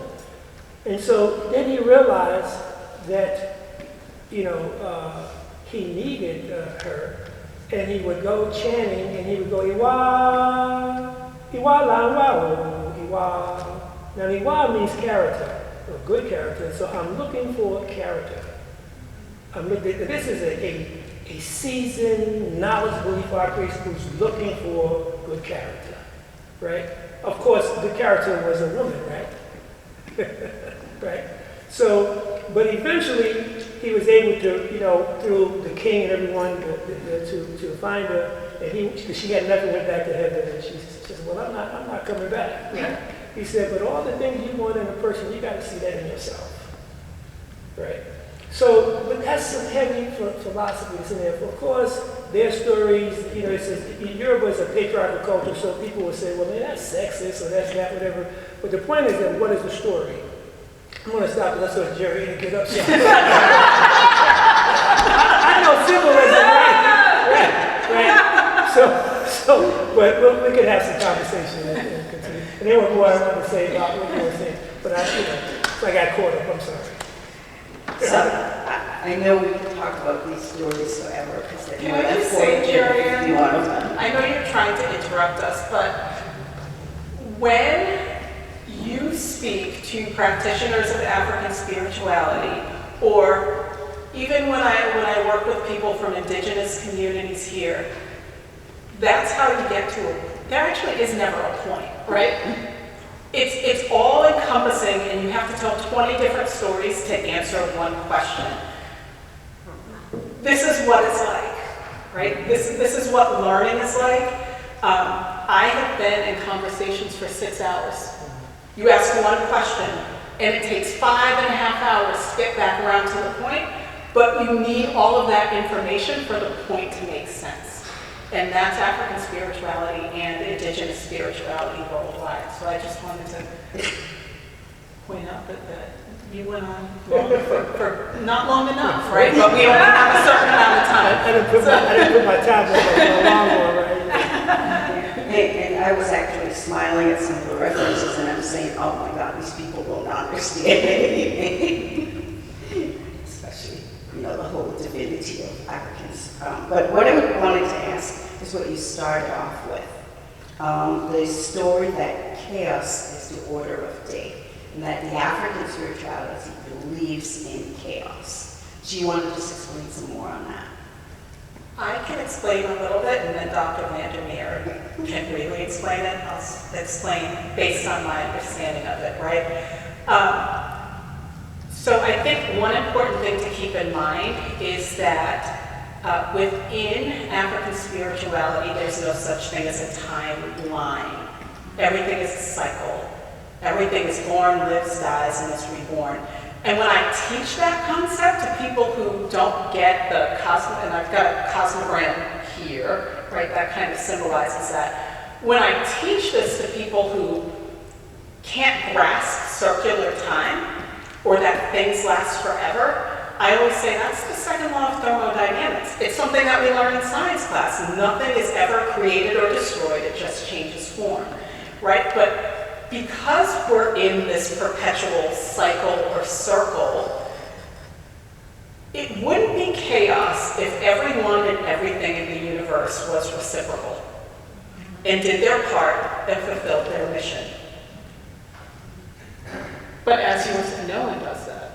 And so then he realized that, he needed her. And he would go chanting, and he would go, Iwa, Iwa, la, wa, Iwa, Now, Iwa means character, or good character, so I'm looking for character. This is a seasoned, knowledgeable Ifa priest who's looking for good character, right? Of course, good character was a woman, right? Right? So, but eventually he was able to, through the king and everyone, to find her, and she had nothing, went back to heaven, and she said, well, I'm not coming back. Right? He said, but all the things you want in a person, you got to see that in yourself, right? So, but that's some heavy philosophy that's in there. Of course, their stories, it says Europe was a patriarchal culture, so people will say, well, man, that's sexist or that's that, whatever. But the point is that what is the story? I'm going to stop and let's go to Jerry and get up. I know symbolism, right? So, but we could have some conversation and continue. And there was more I wanted to say about what you were saying, but so I got caught up. I'm sorry. So, I know we can talk about these stories forever, because they're Can more I than just say, 451 of them. I know you're trying to interrupt us, but when you speak to practitioners of African spirituality, or even when I work with people from indigenous communities here, that's how you get to it. There actually is never a point, right? It's all encompassing, and you have to tell 20 different stories to answer one question. This is what it's like, right? This is what learning is like. I have been in conversations for 6 hours. You ask one question, and it takes 5.5 hours to get back around to the point, but you need all of that information for the point to make sense. And that's African spirituality and indigenous spirituality worldwide. So I just wanted to point out that you went on long for not long enough, right? But we only have a certain amount of time. I didn't put my tablet on the long one, right? And I was actually smiling at some of the references, and I'm saying, oh my God, these people will not understand anything. Especially, the whole divinity of Africans. But what I wanted to ask is what you started off with. The story that chaos is the order of day, and that the African spirituality believes in chaos. Do you want to just explain some more on that? I can explain a little bit, and then Dr. Vandermeer can really explain it. I'll explain based on my understanding of it, right? So I think one important thing to keep in mind is that within African spirituality, there's no such thing as a timeline. Everything is a cycle. Everything is born, lives, dies, and is reborn. And when I teach that concept to people who don't get the cosmos, and I've got a cosmogram here, right, that kind of symbolizes that. When I teach this to people who can't grasp circular time, or that things last forever, I always say that's the second law of thermodynamics. It's something that we learn in science class. Nothing is ever created or destroyed, it just changes form, right? But because we're in this perpetual cycle or circle, it wouldn't be chaos if everyone and everything in the universe was reciprocal and did their part and fulfilled their mission. But as you were saying, no one does that,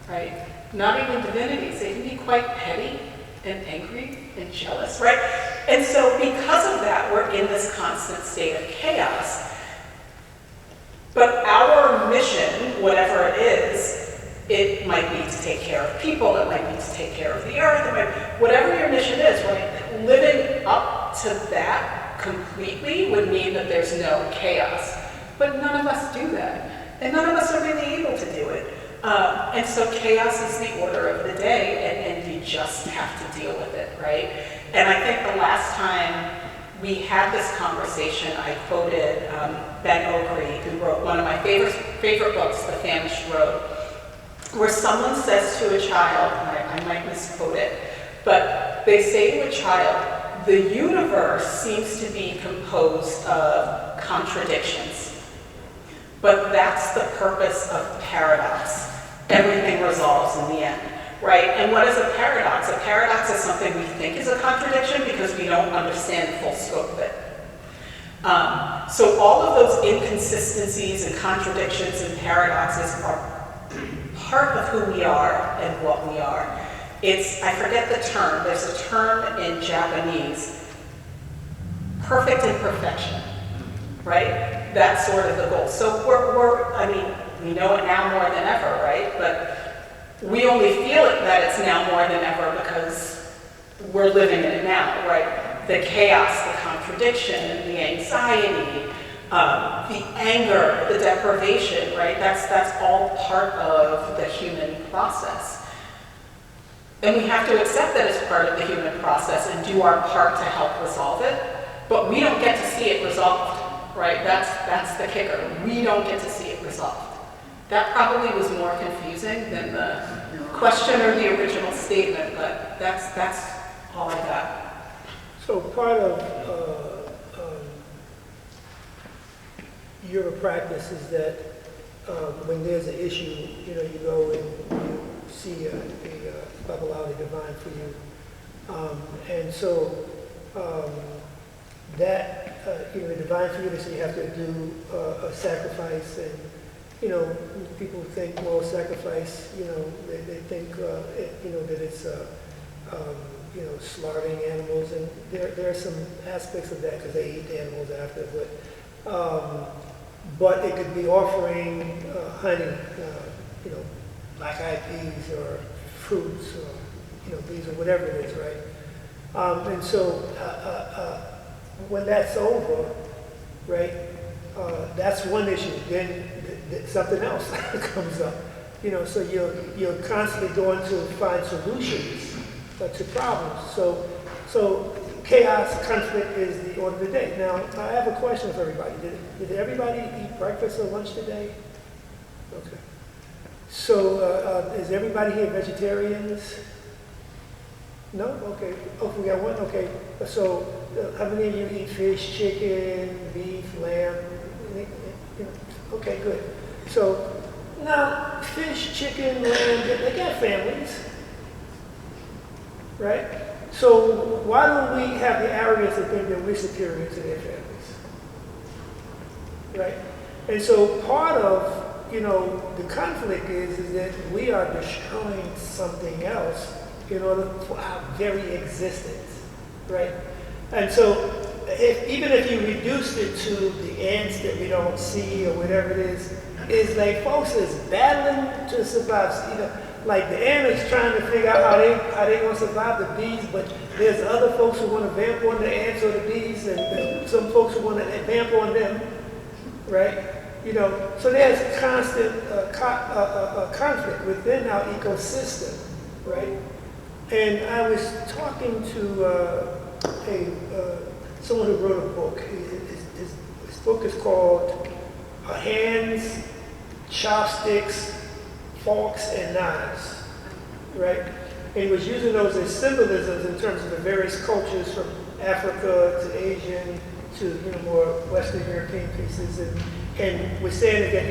right? Not even divinities. They can be quite petty and angry and jealous, right? And so because of that, we're in this constant state of chaos. But our mission, whatever it is, it might be to take care of people, it might be to take care of the earth, whatever your mission is, right? Living up to that completely would mean that there's no chaos. But none of us do that. And none of us are really able to do it. And so chaos is the order of the day, and you just have to deal with it, right? And I think the last time we had this conversation, I quoted Ben Okri, who wrote one of my favorite books, The Famished Road, where someone says to a child, and I might misquote it, but they say to a child, the universe seems to be composed of contradictions. But that's the purpose of paradox. Everything resolves in the end, right? And what is a paradox? A paradox is something we think is a contradiction because we don't understand the full scope of it. So all of those inconsistencies and contradictions and paradoxes are part of who we are and what we are. I forget the term, there's a term in Japanese, perfect imperfection, right? That's sort of the goal. So we know it now more than ever, right? But we only feel it that it's now more than ever because we're living in it now, right? The chaos, the contradiction, the anxiety, the anger, the deprivation, right? That's all part of the human process. And we have to accept that it's part of the human process and do our part to help resolve it. But we don't get to see it resolved, right? That's the kicker. We don't get to see it resolved. That probably was more confusing than the question or the original statement, but that's all I got. So part of your practice is that when there's an issue, you go and you see a Babalao divine for you. And so that, the divine for you, so you have to do a sacrifice. And, people think, well, sacrifice, they think, that it's, slaughtering animals. And there are some aspects of that because they eat the animals after. But it could be offering honey, black-eyed peas or fruits or, bees or whatever it is, right? And so when that's over, right, that's one issue. Then something else comes up. So you're constantly going to find solutions to problems. So chaos, conflict is the order of the day. Now, I have a question for everybody. Did everybody eat breakfast or lunch today? Okay. So is everybody here vegetarians? No? Okay. Oh, we got one? Okay. So how many of you eat fish, chicken, beef, lamb? Okay, good. So now, fish, chicken, lamb, they got families, right? So why don't we have the arrogance to think that we're superior to their families, right? And so part of, the conflict is that we are destroying something else in order for our very existence, right? And so even if you reduce it to the ants that we don't see or whatever it is, it's like folks is battling to survive. Like the ant is trying to figure out how they gonna survive the bees, but there's other folks who want to vamp on the ants or the bees, and some folks who want to vamp on them, right? So there's constant conflict within our ecosystem, right? And I was talking to someone who wrote a book. His book is called Hands, Chopsticks, Forks, and Knives, right? And he was using those as symbolisms in terms of the various cultures from Africa to Asian to more Western European pieces. And we're saying that,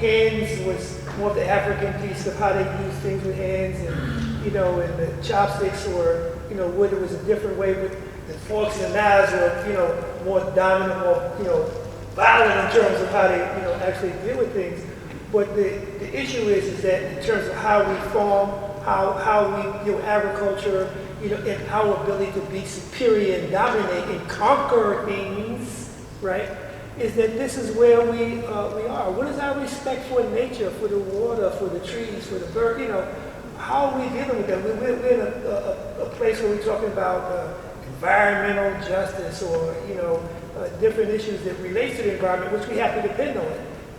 hands was more of the African piece of how they use things with hands, and, and the chopsticks were, wood, it was a different way, but the forks and the knives were, more dominant, more, violent in terms of how they, actually deal with things. But the issue is that in terms of how we farm, how we do agriculture, and our ability to be superior and dominate and conquer things, right? Is that this is where we are. What is our respect for nature, for the water, for the trees, for the bird? How are we dealing with them? We're in a place where we're talking about environmental justice or different issues that relate to the environment, which we have to depend on.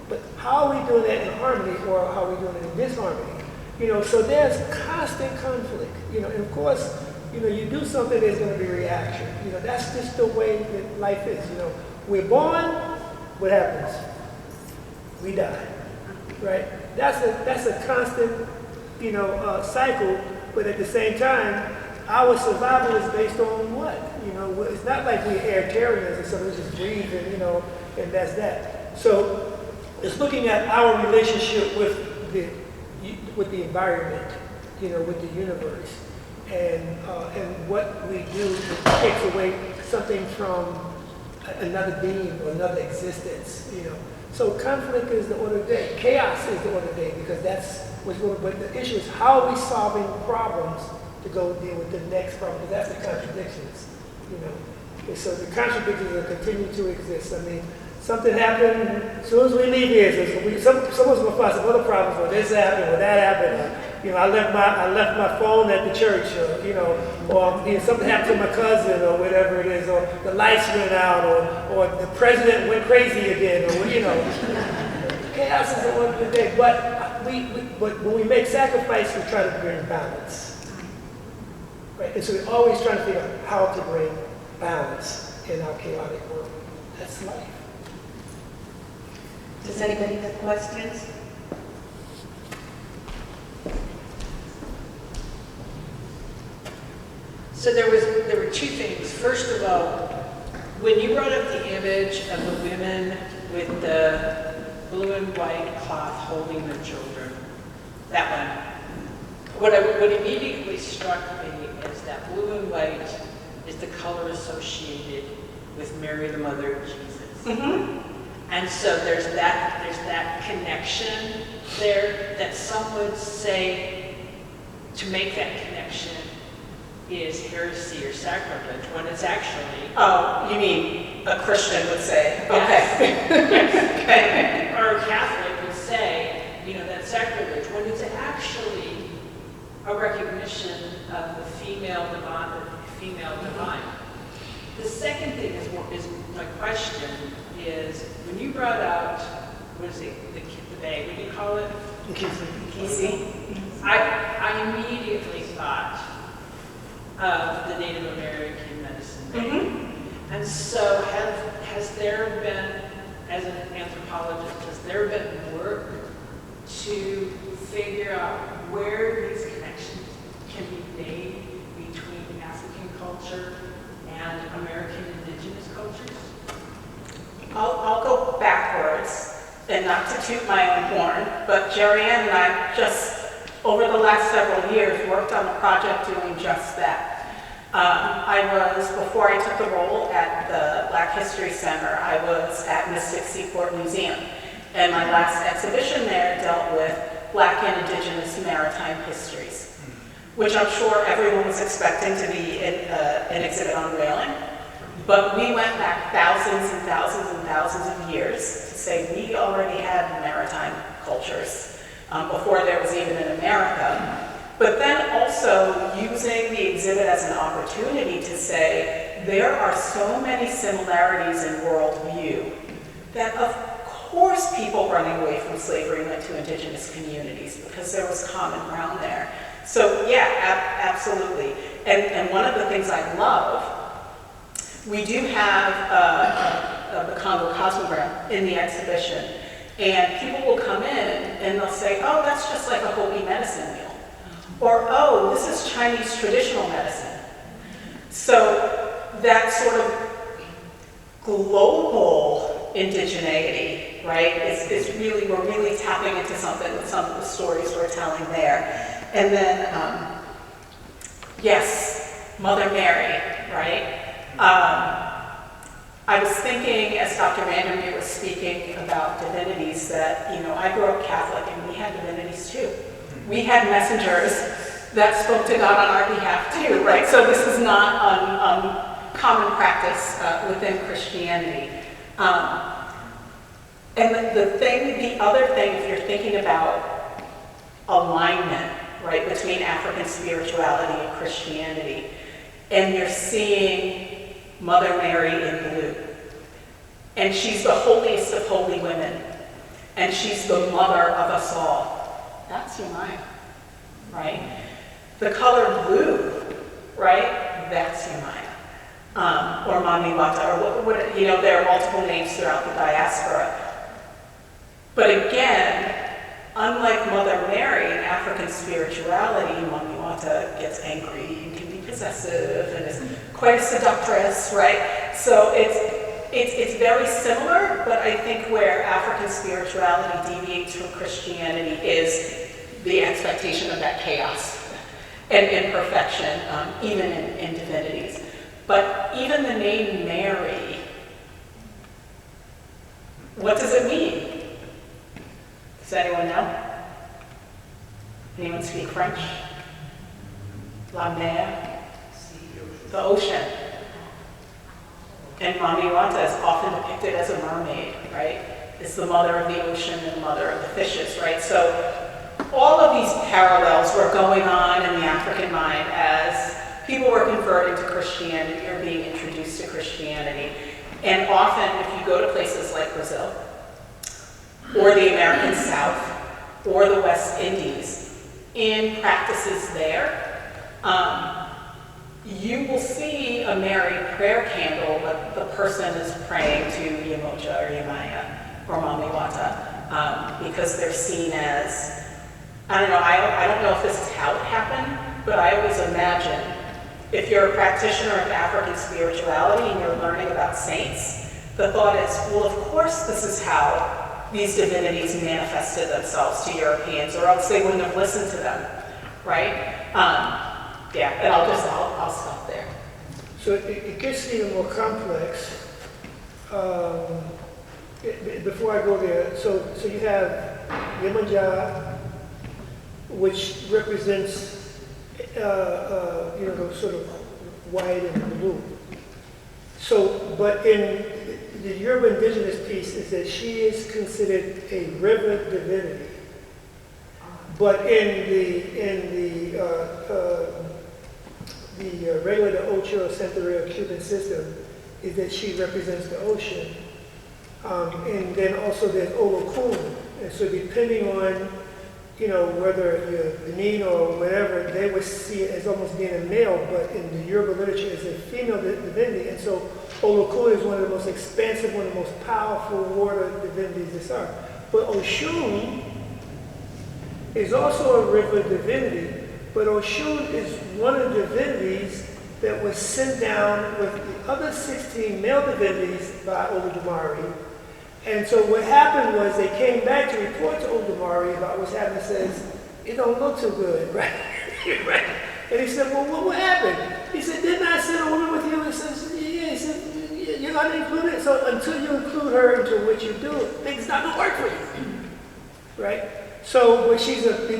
But how are we doing that in harmony, or how are we doing it in disharmony? So there's constant conflict. And of course, you do something, there's going to be reaction. That's just the way that life is. We're born, what happens? We die, right? That's a constant, cycle. But at the same time, our survival is based on what? It's not like we're airtarians and so we just breathe and that's that. So it's looking at our relationship with the environment, with the universe, and what we do that takes away something from another being or another existence, you know. So conflict is the order of the day. Chaos is the order of the day because that's what's going. But the issue is how are we solving problems to go deal with the next problem? Because that's the contradictions, you know. And so the contradictions will continue to exist. I mean, something happened as soon as we leave here. Someone's going to find some other problems. Well, this happened, well, that happened. You know, I left my phone at the church, or you know, something happened to my cousin, or whatever it is, or the lights went out, or the president went crazy again, or you know, chaos is the one of the day. But but when we make sacrifice, we try to bring balance, right? And so we're always trying to figure out how to bring balance in our chaotic world. That's life. Does anybody have questions? So there were two things. First of all, when you brought up the image of the women with the blue and white cloth holding their children, that one, what immediately struck me is that blue and white is the color associated with Mary, the mother of Jesus. Mm-hmm. And so there's that connection there that some would say to make that connection is heresy or sacrilege when it's actually... Oh, you mean a Christian would say? Yes. Okay. Yes. Or a Catholic would say, you know, that's sacrilege when it's actually a recognition of the female divine. The second thing is my question is, when you brought out, what is it, the bay, what do you call it? Kisi. I immediately thought of the Native American medicine bay. Mm-hmm. And so has there been, as an anthropologist, has there been work to figure out where these connections can be made between African culture and American indigenous cultures? I'll go backwards, and not to toot my own horn, but Jerry Ann and I just, over the last several years, worked on a project doing just that. Before I took the role at the Black History Center, I was at Mystic Seaport Museum, and my last exhibition there dealt with Black and Indigenous maritime histories, which I'm sure everyone was expecting to be an exhibit on whaling. But we went back thousands and thousands and thousands of years to say we already had maritime cultures before there was even an America. But then also using the exhibit as an opportunity to say there are so many similarities in worldview that of course people running away from slavery went to indigenous communities because there was common ground there. So yeah, absolutely. And one of the things I love, we do have the Congo cosmogram in the exhibition, and people will come in and they'll say, oh, that's just like a Hopi medicine wheel. Or, oh, this is Chinese traditional medicine. So that sort of global indigeneity, right, is really, we're really tapping into something with some of the stories we're telling there. And then, yes, Mother Mary, right? I was thinking, as Dr. Vandermeer was speaking about divinities, that, you know, I grew up Catholic and we had divinities too. We had messengers that spoke to God on our behalf too, right? So this is not common practice within Christianity. And the other thing, if you're thinking about alignment, right, between African spirituality and Christianity, and you're seeing Mother Mary in blue, and she's the holiest of holy women, and she's the mother of us all. That's Yamaya, right? The color blue, right? That's Yamaya. Or Mami Wata, or what, you know, there are multiple names throughout the diaspora. But again, unlike Mother Mary in African spirituality, Mami Wata gets angry and can be possessive and is quite a seductress, right? So it's very similar, but I think where African spirituality deviates from Christianity is the expectation of that chaos and imperfection, even in divinities. But even the name Mary What does it mean? Does anyone know? Anyone speak French? La mer, the ocean. And Mami Wata is often depicted as a mermaid, right? It's the mother of the ocean and the mother of the fishes, right? So all of these parallels were going on in the African mind as people were converting to Christianity or being introduced to Christianity. And often, if you go to places like Brazil, or the American South, or the West Indies, in practices there, you will see a Mary prayer candle, but the person is praying to Yemoja or Yemaya or Mami Wata, because they're seen as, I don't know, I don't know if this is how it happened, but I always imagine if you're a practitioner of African spirituality and you're learning about saints, the thought is, well, of course this is how these divinities manifested themselves to Europeans, or else they wouldn't have listened to them, right? Yeah, and I'll stop there. So it gets even more complex. Before I go there, so you have Yemanja, which represents, the sort of white and blue. So, but in the Yoruba indigenous piece is that she is considered a river divinity. But in the regular, the Ocho Centenarial Cuban system, is that she represents the ocean. And then also there's Olokun. And so depending on, whether you're Benin or whatever, they would see it as almost being a male, but in the Yoruba literature it's a female divinity. And so Olokun is one of the most expansive, one of the most powerful water divinities this are. But Oshun is also a river divinity, but Oshun is one of the divinities that was sent down with the other 16 male divinities by Olodumare. And so what happened was they came back to report to Olodumare about what's happening. Says, it don't look too good, right? Right? And he said, well, what happened? He said, didn't I sit over with you? He says, yeah. He said, you're not included. So until you include her into what you do, things not gonna work for you, right? So, but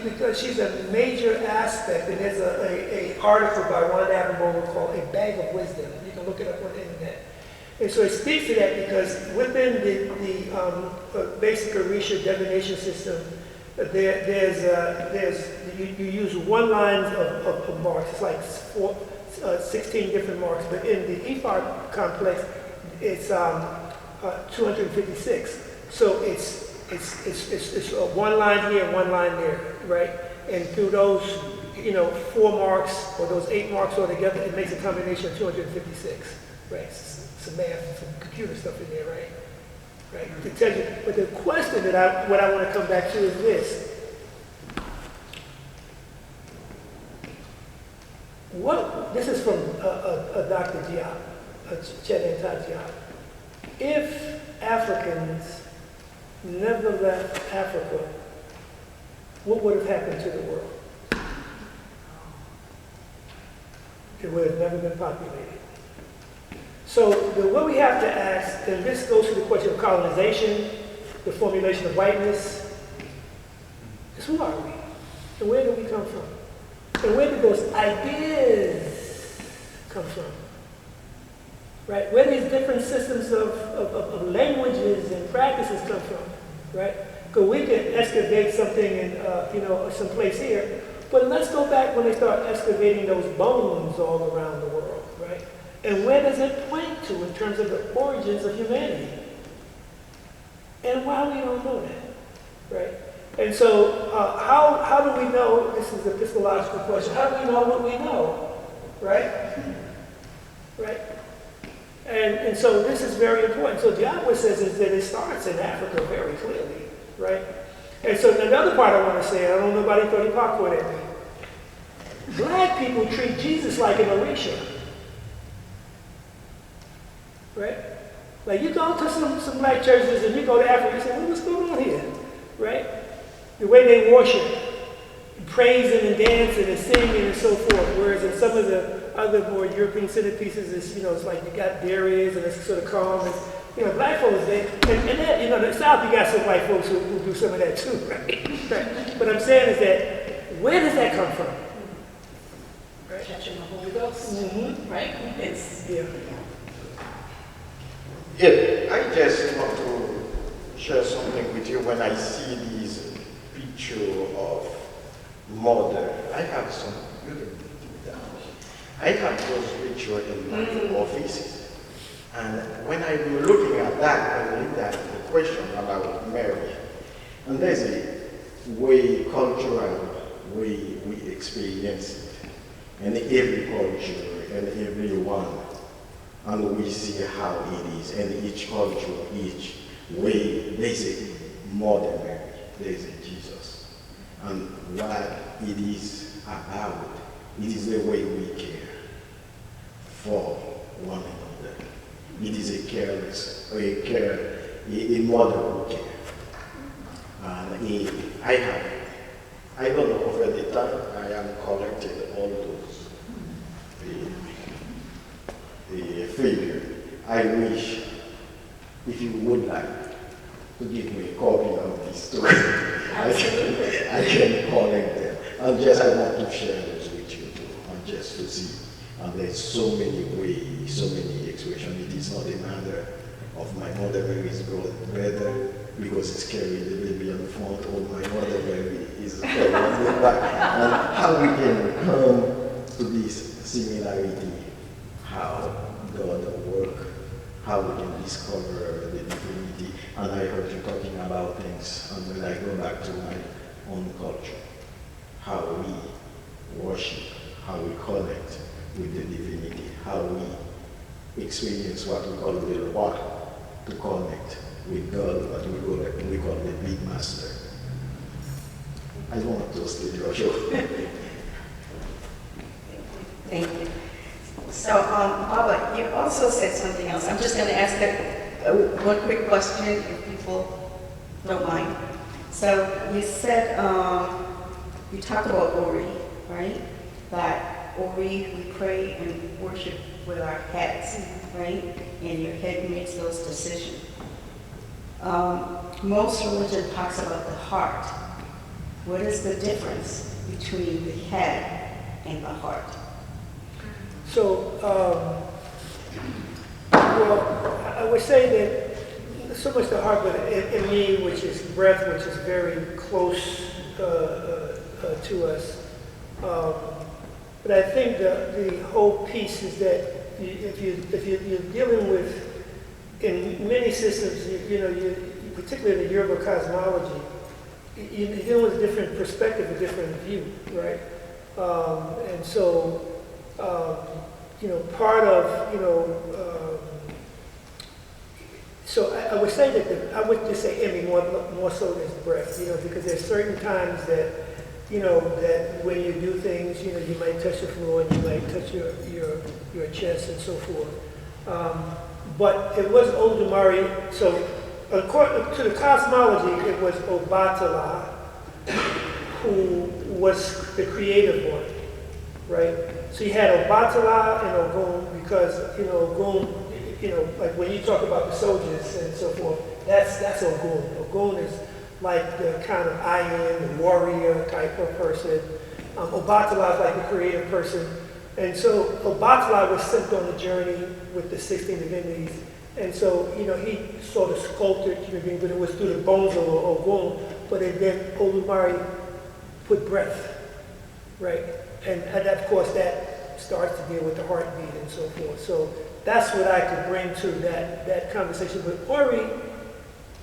because she's a major aspect, and there's a article by Wanda Admiral called A Bag of Wisdom. You can look it up on the internet. And so it speaks to that because within the basic Orisha divination system, you use one line of marks. It's like 16 different marks, but in the Ifa complex, it's 256. So it's one line here, one line there, right? And through those, 4 marks or those 8 marks all together, it makes a combination of 256, right? Some math, some computer stuff in there, right? Right. To tell you, but the question that what I want to come back to is this: This is from Dr. Diop, Chetan Diop. If Africans never left Africa, what would have happened to the world? It would have never been populated. So what we have to ask, and this goes to the question of colonization, the formulation of whiteness, is who are we? And where do we come from? And where do those ideas come from? Right? Where these different systems of languages and practices come from, right? Because we can excavate something in, some place here, but let's go back when they start excavating those bones all around the world, right? And where does it point to in terms of the origins of humanity? And why we don't know that, right? And so how do we know, this is an epistemological question, how do we know what we know, right? Right? And so this is very important. So Diop says is that it starts in Africa very clearly, right? And so another part I want to say, I don't know if nobody throw the popcorn at me. Black people treat Jesus like an Orisha. Right? Like you go to some black churches and you go to Africa and say, well, what's going on here? Right? The way they worship, praising and dancing and singing and so forth. Whereas in some of the other more European-centered pieces, it's like you got Darius and it's sort of calm. black folks, and then, the South, you got some white folks who do some of that too, right? Right. What I'm saying is that, where does that come from? Right. Catching the Holy Ghost, right? It's, Yeah. Yeah, I just want to share something with you. When I see these picture of mother, I have some really down. I have those pictures in my office. And when I'm looking at that, I look at the question about Mary. And there's a way, cultural way we experience it. And every culture and everyone. And we see how it is. And each culture, each way, there's a Mother Mary, there's a Jesus. And what it is about, it is the way we care for one another. It is a mother who care. And I don't know, over the time I am collected all those failure. I wish, if you would like, to give me a copy of this story. I can collect them. And just I want to share those with you too, and just to see. And there's so many ways, so many expressions. It is not a matter of my mother Mary's brother because it's carrying the baby on the front, or my mother Mary is carrying the back. And how we can come to this similarity, how God work, how we can discover the divinity. And I heard you talking about things, and when I go back to my own culture, how we worship, how we connect with the divinity, how we experience what we call the water to connect with God, what we call the big master. I want to steal your show. Thank you. So, Baba, you also said something else. I'm just going to ask one quick question, if people don't mind. So, you said, you talked about Ori, right? That Ori, we pray and worship with our heads, right? And your head makes those decisions. Most religion talks about the heart. What is the difference between the head and the heart? So, well, I would say that so much the heart, but in me, which is breath, which is very close to us. But I think the whole piece is that if you're dealing with, in many systems, particularly in the Yoruba cosmology, you're dealing with a different perspective, a different view, right? And so, part of, so I would say that I would just say Emmy more so than breath, because there's certain times that, that when you do things, you might touch the floor and you might touch your chest and so forth. But it was Oludumare, so according to the cosmology, it was Obatala who was the creative one, right? So you had Obatala and Ogun because, Ogun, like when you talk about the soldiers and so forth, that's Ogun. Ogun is like the kind of iron, the warrior type of person. Obatala is like the creative person. And so Obatala was sent on a journey with the 16 divinities. And so, he sort of sculpted human beings, but it was through the bones of Ogun. But then Oludumare put breath, right? And of course, that starts to deal with the heartbeat and so forth. So that's what I could bring to that conversation. But Ori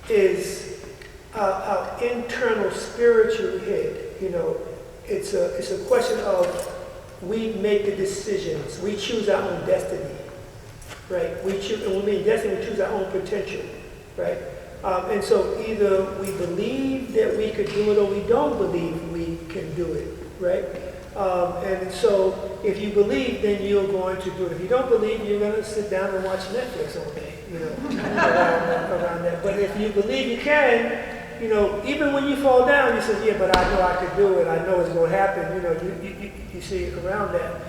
is our internal spiritual head. It's a question of we make the decisions. We choose our own destiny, right? And when we mean destiny, we choose our own potential, right? And so either we believe that we could do it or we don't believe we can do it, right? And so if you believe, then you're going to do it. If you don't believe, you're going to sit down and watch Netflix all day, around that. But if you believe you can, even when you fall down, you say, yeah, but I know I could do it. I know it's going to happen. You see around that.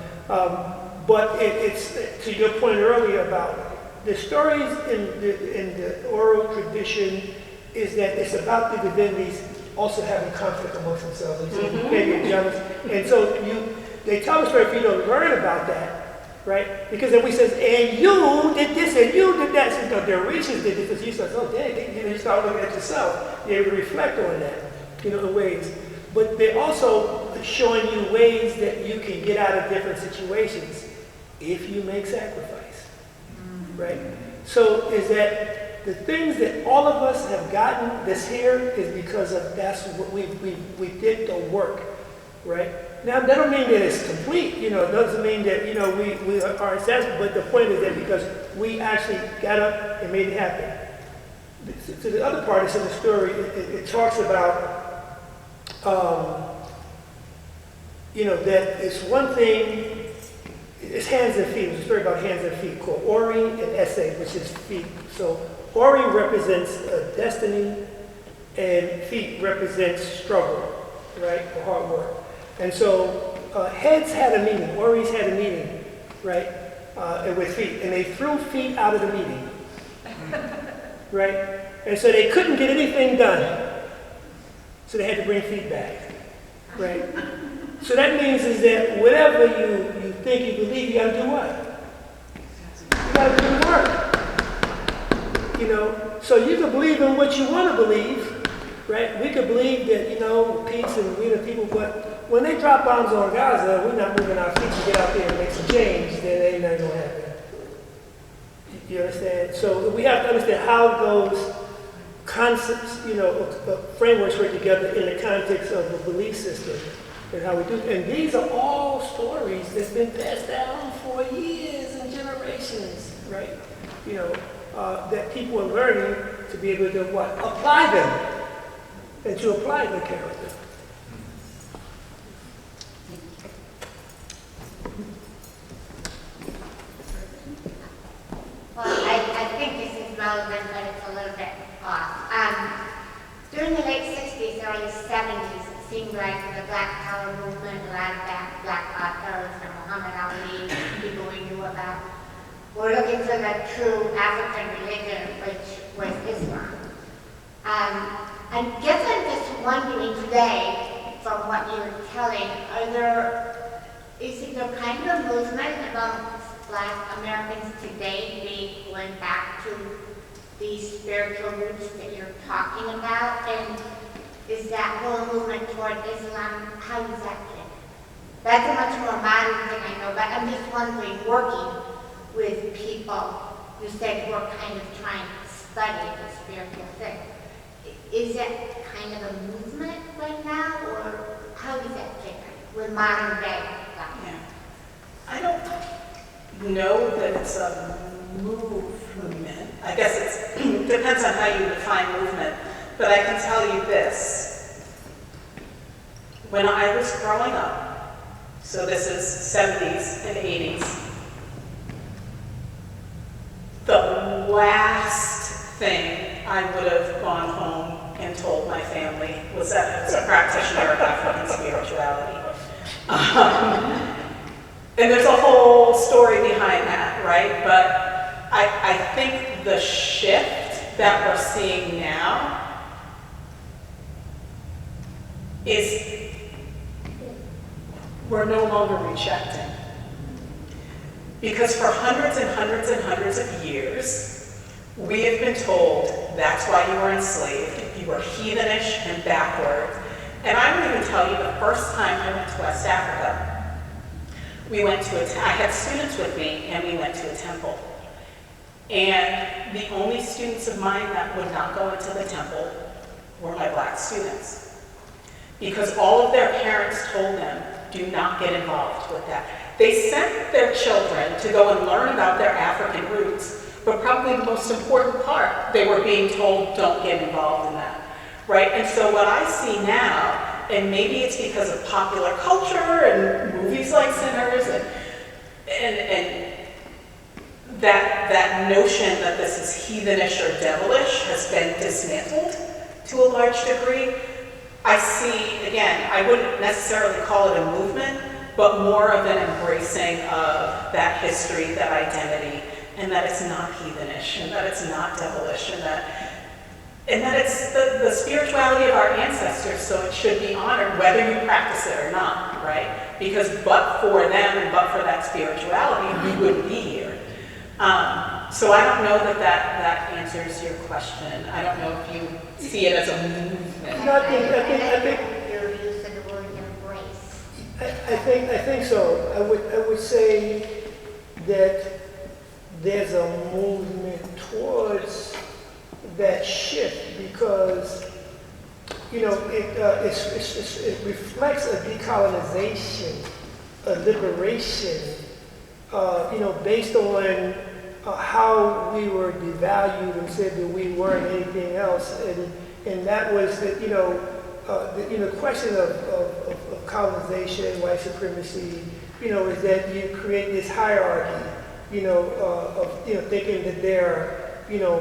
But it's to your point earlier about the stories in the oral tradition is that it's about the divinities also having conflict amongst themselves, and so maybe a jealous. And so they tell the story for you to learn about that, right? Because then we says, and you did this and you did that. So the Orishas did this, and you start, oh dang, you start looking at yourself. You're able to reflect on that, in ways. But they're also showing you ways that you can get out of different situations if you make sacrifice, right? So is that the things that all of us have gotten this here is because of that's what we did the work, right? Now that don't mean that it's complete, it doesn't mean that we are successful, but the point is that because we actually got up and made it happen. So the other part is in the story, it talks about that it's one thing, it's hands and feet. It's a story about hands and feet called Ori and Essay, which is feet. So Ori represents destiny and feet represents struggle, right, or hard work. And so heads had a meeting, Ori's had a meeting, right, with feet, and they threw feet out of the meeting, right? And so they couldn't get anything done. So they had to bring feet back, right? So that means is that whatever you think you believe, you gotta do what? You gotta do the work. So you can believe in what you want to believe, right? We could believe that, peace and we the people, but when they drop bombs on Gaza, we're not moving our feet to get out there and make some change, then it ain't nothing gonna happen. You understand? So we have to understand how those concepts, frameworks work together in the context of a belief system and how we do. And these are all stories that's been passed down for years and generations, right? That people are learning to be able to what? Apply them and to apply their character. Well, I think this is relevant, but it's a little bit off. During the late 60s, early 70s, it seemed like the Black Power movement, a lot of black authors, Muhammad Ali, people we knew about, were looking for the true African religion, which was Islam. I guess I'm just wondering today, from what you were telling, is there kind of a movement among Black Americans today going back to these spiritual roots that you're talking about? And is that whole movement toward Islam, how does that fit? That's a much more modern thing, I know, but I'm just wondering, working with people, you said we're kind of trying to study the spiritual thing. Is it kind of a movement right now, or how does that fit with modern day stuff? Yeah. I don't know that it's a movement. I guess it depends on how you define movement, but I can tell you this. When I was growing up, so this is 70s and 80s, the last thing I would have gone home and told my family was that I was a practitioner of African spirituality. And there's a whole story behind that, right? But I think the shift that we're seeing now is we're no longer rejecting. Because for hundreds and hundreds and hundreds of years, we have been told that's why you were enslaved, you were heathenish and backward. And I won't even tell you the first time I went to West Africa, I had students with me and we went to a temple. And the only students of mine that would not go into the temple were my Black students. Because all of their parents told them, do not get involved with that. They sent their children to go and learn about their African roots, but probably the most important part, they were being told, don't get involved in that, right? And so what I see now, and maybe it's because of popular culture and movies like Sinners and that notion that this is heathenish or devilish has been dismantled to a large degree. I see, again, I wouldn't necessarily call it a movement, but more of an embracing of that history, that identity, and that it's not heathenish, and that it's not devilish, and that it's the spirituality of our ancestors, so it should be honored whether you practice it or not, right? Because but for them and but for that spirituality, we wouldn't be here. So I don't know that answers your question. I don't know if you see it as a movement. No, I think Your use of the word embrace. I think so. I would say that there's a movement towards that shift because, you know, it reflects a decolonization, a liberation, you know, based on how we were devalued and said that we weren't anything else, and that was that, you know, the question of colonization, white supremacy, you know, is that you create this hierarchy, you know, of, you know, thinking that there are, you know,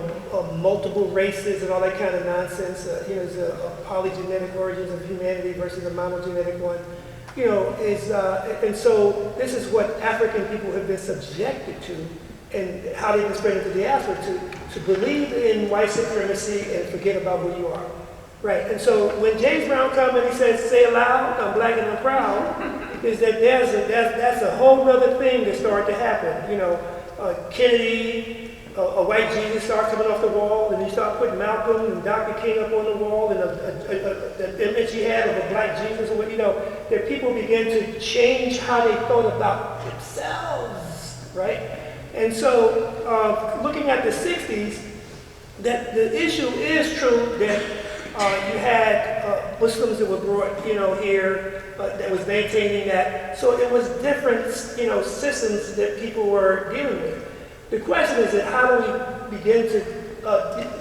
multiple races and all that kind of nonsense. You know, there's a polygenetic origins of humanity versus a monogenetic one. You know, and so this is what African people have been subjected to, and how they've been spread into the diaspora to believe in white supremacy and forget about who you are. Right, and so when James Brown comes and he says, "Say aloud, I'm black and I'm proud," is that that's a whole other thing that started to happen. You know, Kennedy, a white Jesus started coming off the wall, and he started putting Malcolm and Dr. King up on the wall, and the image he had of a black Jesus, and what, you know, that people began to change how they thought about themselves, right? And so, looking at the 60s, that the issue is true that you had Muslims that were brought, you know, here that was maintaining that. So it was different, you know, systems that people were dealing with. The question is that how do we begin to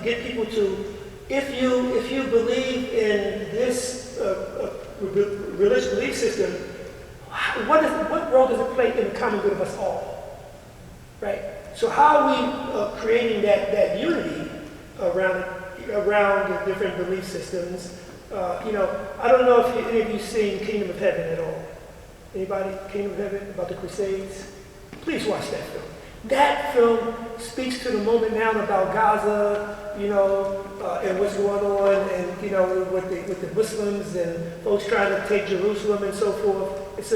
get people to, if you believe in this religious belief system, what role does it play in the common good of us all, right? So how are we creating that unity around the different belief systems? You know, I don't know if any of you seen Kingdom of Heaven at all. Anybody? Kingdom of Heaven, about the Crusades? Please watch that film. That film speaks to the moment now about Gaza, you know, and what's going on, and, you know, with the Muslims and folks trying to take Jerusalem and so forth. It's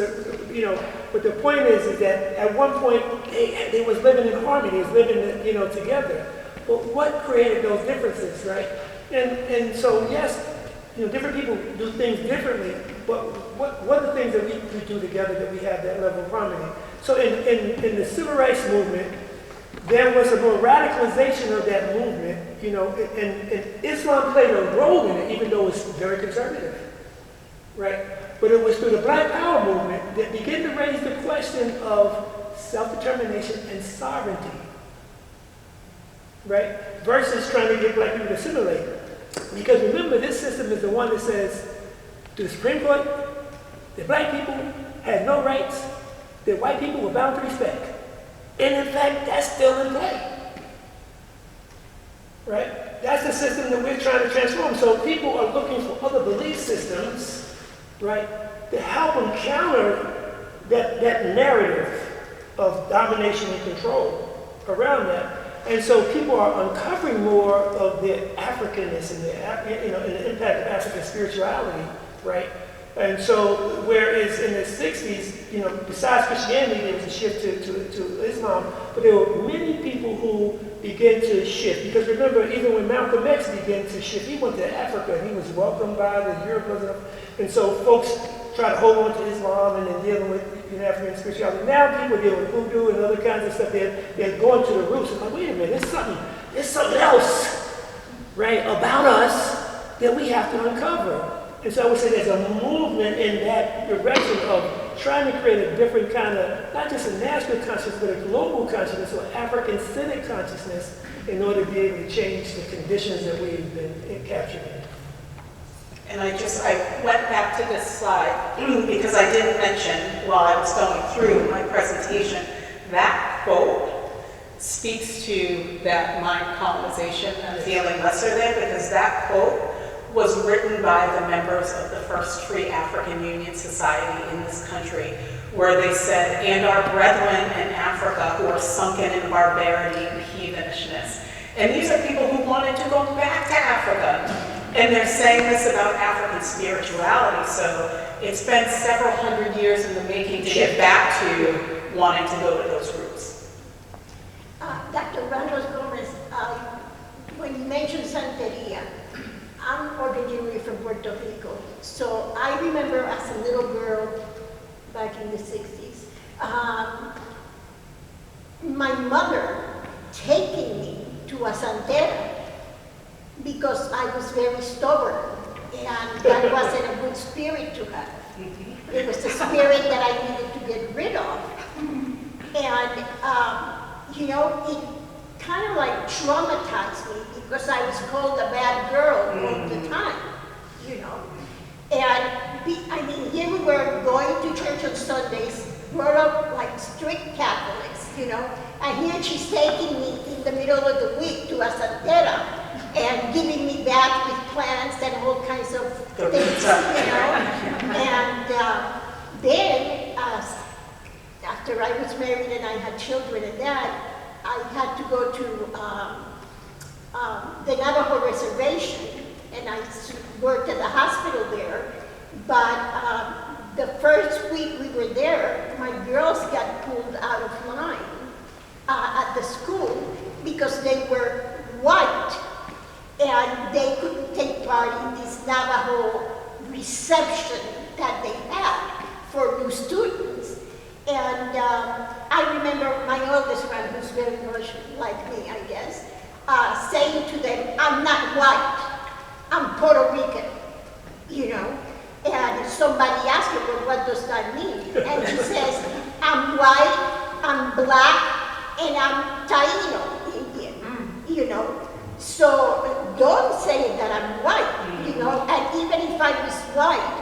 you know, but the point is that at one point they was living in harmony, they was living, you know, together. But what created those differences, right? And so yes, you know, different people do things differently, but what are the things that we do together that we have that level of harmony? So in the civil rights movement, there was a more radicalization of that movement, you know, and Islam played a role in it, even though it was very conservative, right? But it was through the Black Power movement that began to raise the question of self-determination and sovereignty, right? Versus trying to get black people to assimilate. Because remember, this system is the one that says to the Supreme Court that black people had no rights, that white people were bound to respect. And in fact, that's still in play. Right? That's the system that we're trying to transform. So people are looking for other belief systems, right, to help them counter that narrative of domination and control around that. And so people are uncovering more of the Africanness and the, you know, and the impact of African spirituality, right? And so, whereas in the 60s, you know, besides Christianity, there was a shift to Islam, but there were many people who began to shift. Because remember, even when Malcolm X began to shift, he went to Africa and he was welcomed by the Europeans. And so folks try to hold on to Islam and then dealing with, you know, African spirituality. Now people deal with voodoo and other kinds of stuff. They're going to the roots. It's like, wait a minute, there's something else, right, about us that we have to uncover. And so I would say there's a movement in that direction of trying to create a different kind of, not just a national consciousness, but a global consciousness or African-centered consciousness in order to be able to change the conditions that we've been captured in. And I went back to this slide because I didn't mention while I was going through my presentation, that quote speaks to that mind colonization and feeling lesser than, because that quote was written by the members of the first Free African Union Society in this country, where they said, "And our brethren in Africa who are sunken in barbarity and heathenishness." And these are people who wanted to go back to Africa. And they're saying this about African spirituality, so it's been several hundred years in the making to get back to wanting to go to those roots. Dr. Randall Gomez, when you mentioned Santeria, I'm originally from Puerto Rico, so I remember as a little girl back in the 60s, my mother taking me to a Santera because I was very stubborn, and that wasn't a good spirit to have. It was a spirit that I needed to get rid of. And, you know, it kind of like traumatized me because I was called a bad girl all the time, you know. And, I mean, here we were going to church on Sundays, brought up like strict Catholics, you know, and here she's taking me in the middle of the week to a Santera and giving me back with plants and all kinds of things, you know. And then, after I was married and I had children and that, I had to go to the Navajo Reservation, and I worked at the hospital there. But the first week we were there, my girls got pulled out of line at the school because they were white and they couldn't take part in this Navajo reception that they had for new students. And I remember my oldest one, who's very much like me, I guess, saying to them, "I'm not white, I'm Puerto Rican," you know. And somebody asked her, "Well, what does that mean?" And she says, "I'm white, I'm black, and I'm Taino Indian," you know. So don't say that I'm white, you know. And even if I was white,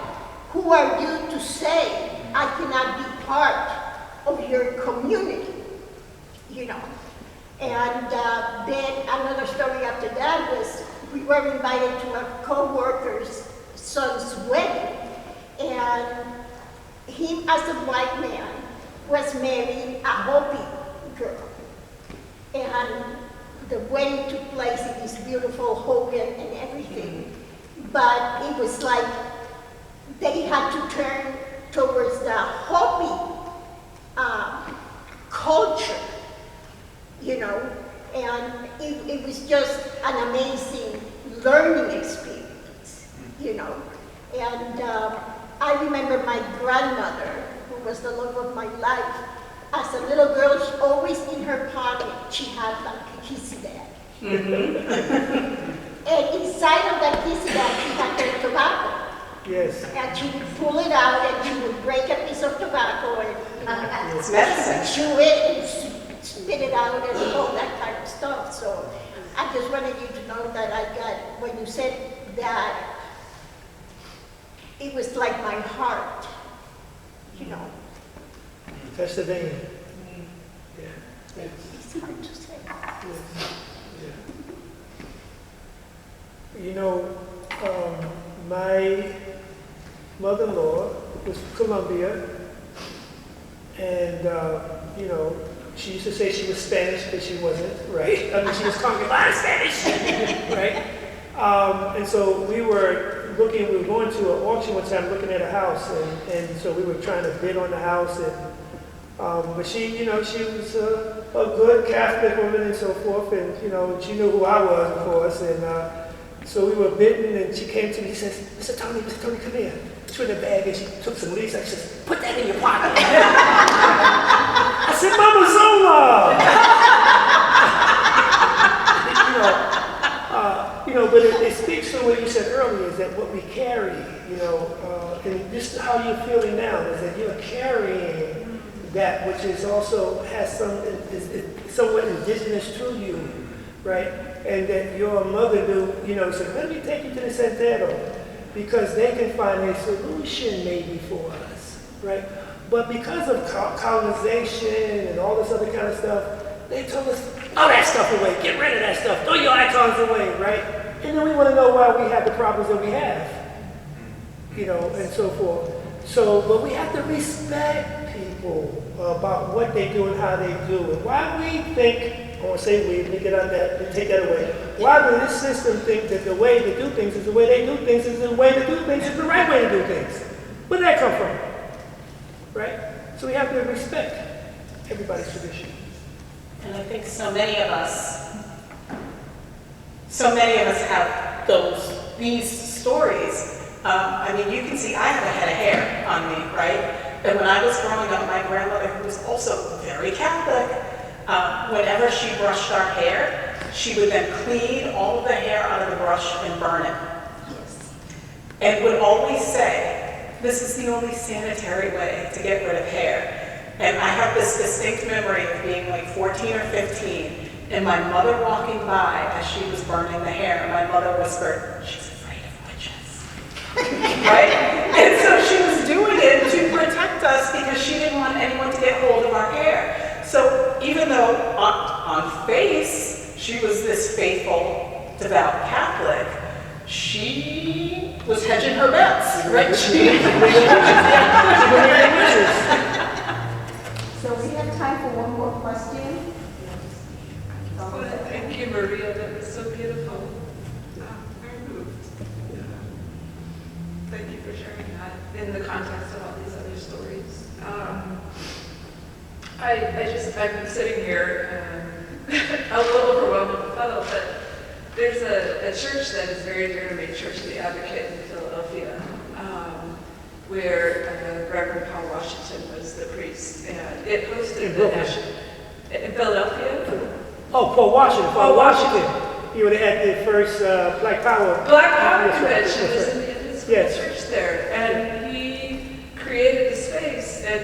who are you to say I cannot be part of your community, you know? And then another story after that was we were invited to a co-worker's son's wedding, and him as a white man was marrying a Hopi girl. And the wedding took place in this beautiful Hogan and everything, but it was like they had to turn towards the Hopi culture, you know, and it was just an amazing learning experience, you know. And I remember my grandmother, who was the love of my life. As a little girl, she always in her pocket, she had like a kissy bag. And inside of that kissy bag, she had her tobacco. Yes. And she would pull it out and she would break a piece of tobacco and It's medicine. chew it and spit it out and all that kind of stuff. So I just wanted you to know that I got, when you said that, it was like my heart, you know. Pennsylvania. Yeah. It's hard to say. Yeah. You know, my mother-in-law was from Colombia, and you know, she used to say she was Spanish, but she wasn't, right? I mean, she was talking a lot of Spanish, right? And so we were going to an auction one time looking at a house, and so we were trying to bid on the house, and but she, you know, she was a good Catholic woman and so forth, and you know, she knew who I was, of course, and so we were bidding, and she came to me, she says, Mr. Tony, come here. She put in a bag, and she took some leaves, and she says, put that in your pocket. I said, Mama Zola! You know, but it speaks to what you said earlier, is that what we carry, you know, and this is how you're feeling now, is that you're carrying that which is also has some is somewhat indigenous to you, right? And that your mother knew, you know, said, let me take you to the Santero, because they can find a solution maybe for us, right? But because of colonization and all this other kind of stuff, they told us, throw that stuff away, get rid of that stuff, throw your icons away, right? And then we want to know why we have the problems that we have, you know, and so forth. So, but we have to respect people about what they do and how they do it. Why we think, I want to say we, let me get out that, take that away. Why does this system think that the way to do things is the way they do things is the way to do things is the right way to do things? Where did that come from? Right? So we have to respect everybody's tradition. And I think so many of us have these stories. I mean, you can see I have a head of hair on me, right? And when I was growing up, my grandmother, who was also very Catholic, whenever she brushed our hair, she would then clean all of the hair out of the brush and burn it. Yes. And would always say, this is the only sanitary way to get rid of hair. And I have this distinct memory of being like 14 or 15, and my mother walking by as she was burning the hair, and my mother whispered, she's afraid of witches. Right? And so she was doing it to protect us because she didn't want anyone to get hold of our hair. So even though on face, she was this faithful, devout Catholic, she was hedging her bets, right? So we have time for one more question. Thank you, Maria. That was so beautiful. Very moved. Thank you for sharing that in the context of all these other stories. I've been sitting here a little overwhelmed with the fellow, but there's a church that is very dear to me, Church of the Advocate in Philadelphia, where Reverend Paul Washington was the priest, and it hosted the national in Philadelphia. Oh, Paul Washington. Paul Washington. He would have had the first Black Power. Black Power Convention is in his Yes. church there, and he created the space and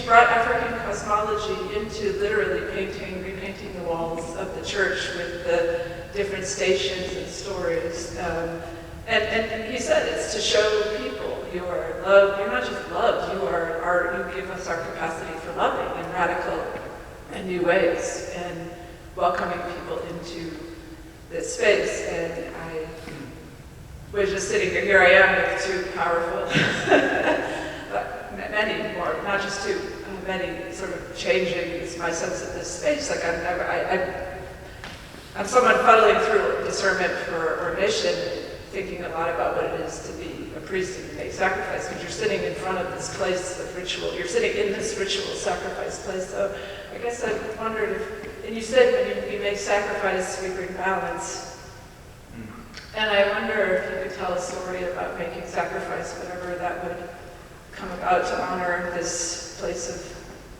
brought African cosmology into literally repainting the walls of the church with the different stations and stories. And he said it's to show people you are loved. You're not just loved. You give us our capacity for loving in radical and new ways and welcoming people into this space. And I was just sitting here. Here I am with two powerful, many more, not just two, many sort of changing my sense of this space. Like I'm someone fuddling through discernment for ordination, thinking a lot about what it is to be a priest and to make sacrifice, because you're sitting in front of this place of ritual. You're sitting in this ritual sacrifice place. So I guess I wondered if, and you said when you make sacrifice, we bring balance. And I wonder if you could tell a story about making sacrifice, whatever that would come about, to honor this place of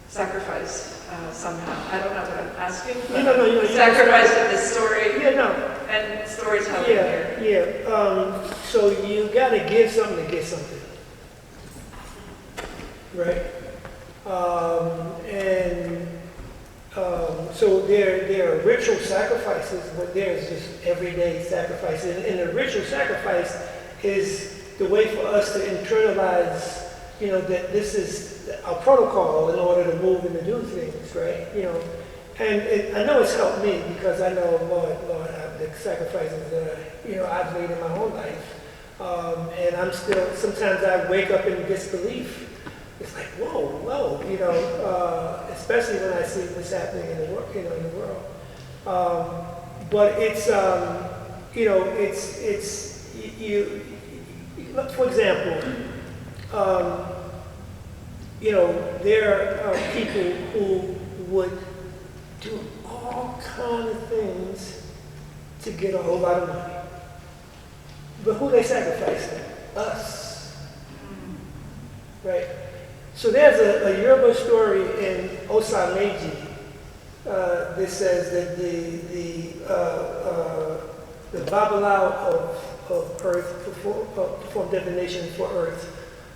sacrifice somehow. I don't know what I'm asking. But No. Sacrifice of this story. Yeah, no. And storytelling here. Yeah. So you got to give something to get something, right? So there are ritual sacrifices, but there's just everyday sacrifices. And the ritual sacrifice is the way for us to internalize, that this is a protocol in order to move and to do things, right? And I know it's helped me because I know, Lord, the sacrifices that I've made in my own life. And I'm still, sometimes I wake up in disbelief. It's like, whoa, especially when I see what's happening in the world, but it's, for example, there are people who would do all kinds of things to get a whole lot of money. But who they sacrificing? Us. Right? So there's a Yoruba story in Osameji that says that the Babalawo of Earth performed divination for Earth,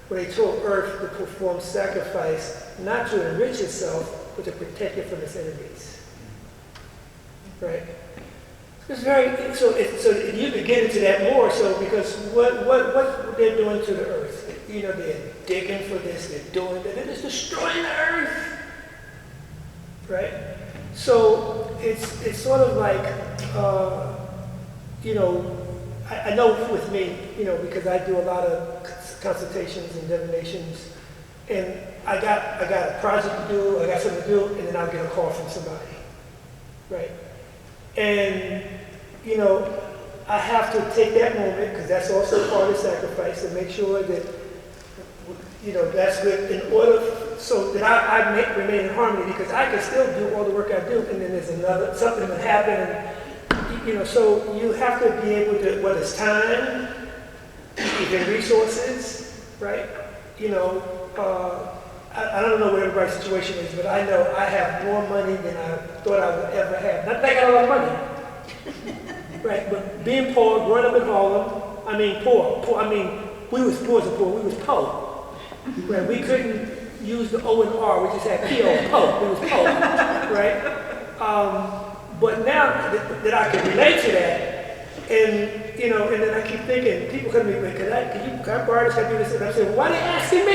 where they told Earth to perform sacrifice not to enrich itself, but to protect it from its enemies. Right? It's very so you could get into that more. So because what they're doing to the Earth, they're digging for this, they're doing that, they're just destroying the Earth. Right? So it's sort of like I know with me, because I do a lot of consultations and divinations, and I got a project to do, I got something to do, and then I'll get a call from somebody, right? And, I have to take that moment, because that's also part of sacrifice, and make sure that, that's good in order so that I remain in harmony, because I can still do all the work I do, and then there's something that happened, and, so you have to be able to, whether it's time, even resources, right? I don't know what everybody's situation is, but I know I have more money than I thought I would ever have. Not that I got a lot of money, right? But being poor, growing up in Harlem, poor, we was poor as a poor, we was poor. Right? We couldn't use the O and R, we just had P-O, po, we was poor, right? But now that I can relate to that, and and then I keep thinking, people come to me, can I borrow this, can I do this? And I'm saying, well, why are they asking me?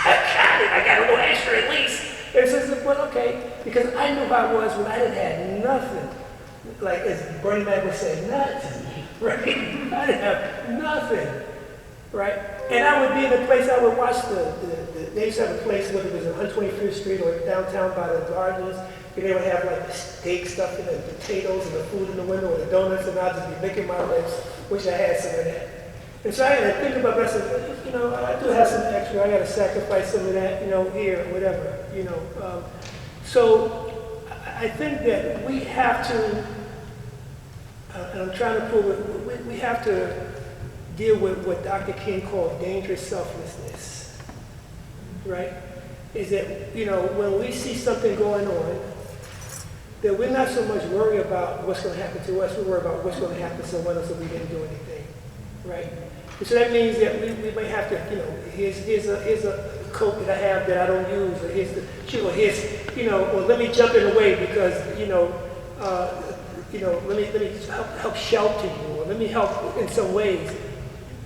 I got a little extra at least. And so I said, well, okay, because I knew how I was when I didn't have nothing. Like as Bernie Mac would say, nothing, right? I didn't have nothing, right? And I would be in a place, I would watch they used to have a place, whether it was on 125th Street or downtown by the gardens, and they would have like the steak stuff and the potatoes and the food in the window and the donuts, and I'd just be licking my lips, wish I had some of that. And so I had to think about that, I said, I do have some extra, I got to sacrifice some of that, here, whatever, So I think that we have to, and I'm trying to prove it, we have to deal with what Dr. King called dangerous selflessness, right? Is that, when we see something going on, that we're not so much worried about what's going to happen to us, we worry about what's going to happen to someone else if we didn't do anything, right? And so that means that we may have to, here's a coat that I have that I don't use, or here's the shoe, or here's, or let me jump in the way because, let me help shelter you, or let me help in some ways.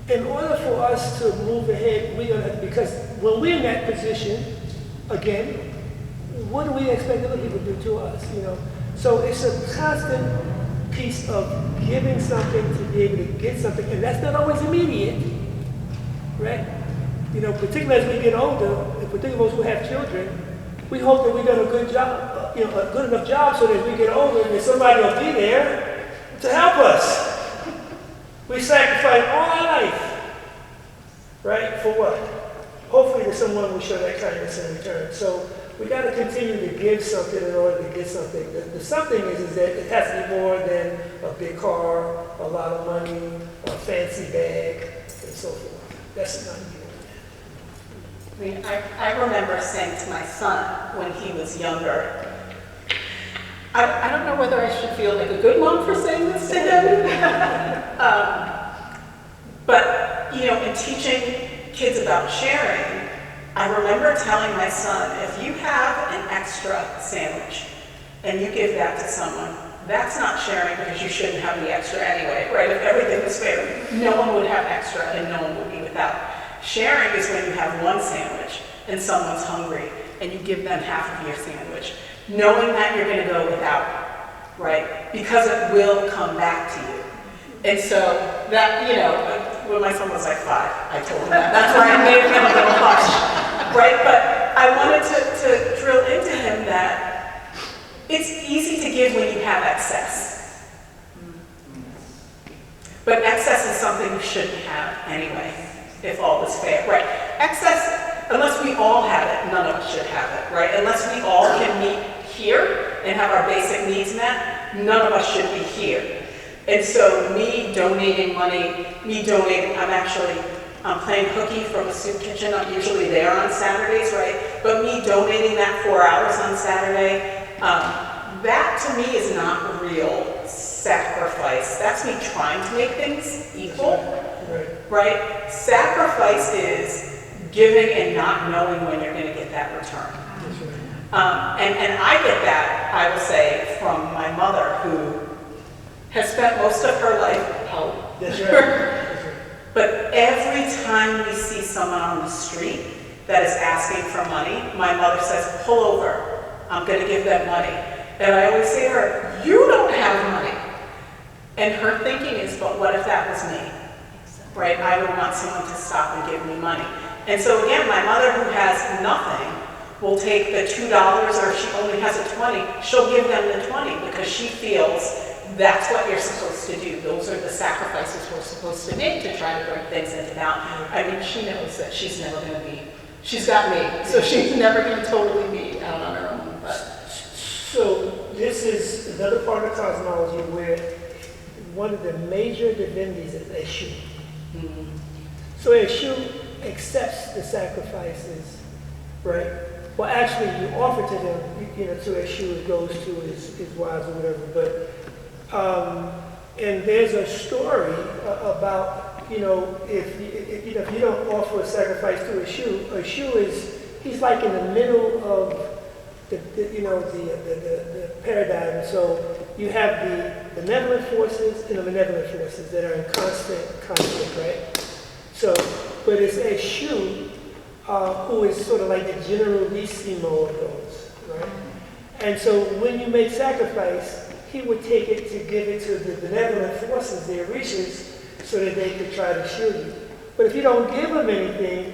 In order for us to move ahead, we're going to have to, because when we're in that position, again, what do we expect other people to do to us, So it's a constant piece of giving something to be able to get something, and that's not always immediate, right? Particularly as we get older, and particularly those who have children, we hope that we got a good job, a good enough job so that as we get older, that somebody will be there to help us. We sacrifice all our life, right? For what? Hopefully that someone will show that kindness in return. So we got to continue to give something in order to get something. The something is that it has to be more than a big car, a lot of money, a fancy bag, and so forth. That's not I remember saying to my son when he was younger, I don't know whether I should feel like a good mom for saying this to him, but in teaching kids about sharing, I remember telling my son, if you have an extra sandwich and you give that to someone, that's not sharing because you shouldn't have the extra anyway, right? If everything was fair, no one would have extra and no one would be without. Sharing is when you have one sandwich and someone's hungry and you give them half of your sandwich, knowing that you're going to go without, right? Because it will come back to you. And so that, when my son was like 5, I told him that. That's why I made him a little hush, right? But I wanted to drill into him that it's easy to give when you have excess. But excess is something you shouldn't have anyway, if all is fair, right? Excess, unless we all have it, none of us should have it, right? Unless we all can meet here and have our basic needs met, none of us should be here. And so me donating money, I'm playing hooky from a soup kitchen. I'm usually there on Saturdays, right? But me donating that 4 hours on Saturday, that to me is not real sacrifice. That's me trying to make things equal, right? Sacrifice is giving and not knowing when you're going to get that return. And I get that, I will say, from my mother, who has spent most of her life out. That's right. But every time we see someone on the street that is asking for money, my mother says, pull over, I'm going to give them money. And I always say to her, you don't have money. And her thinking is, but what if that was me? Right? I would want someone to stop and give me money. And so again, my mother, who has nothing, will take the $2, or if she only has a 20, she'll give them the 20 because she feels that's what you're supposed to do. Those are the sacrifices we're supposed to make to try to bring things into balance. I mean, she knows that she's never going to be, she's got me, so she's never going to totally be out on her own. But. So this is another part of cosmology where one of the major divinities is Eshu. Mm-hmm. So Eshu accepts the sacrifices, right? Well, actually, you offer to them, to Eshu, it goes to his wives or whatever. But and there's a story about, if you don't offer a sacrifice to Eshu he's like in the middle of the paradigm. So you have the benevolent forces and the malevolent forces that are in constant conflict, right? So, but it's Eshu who is sort of like the generalissimo of those, right? And so when you make sacrifice, he would take it to give it to the benevolent forces, the Orishas, so that they could try to shield you. But if you don't give them anything,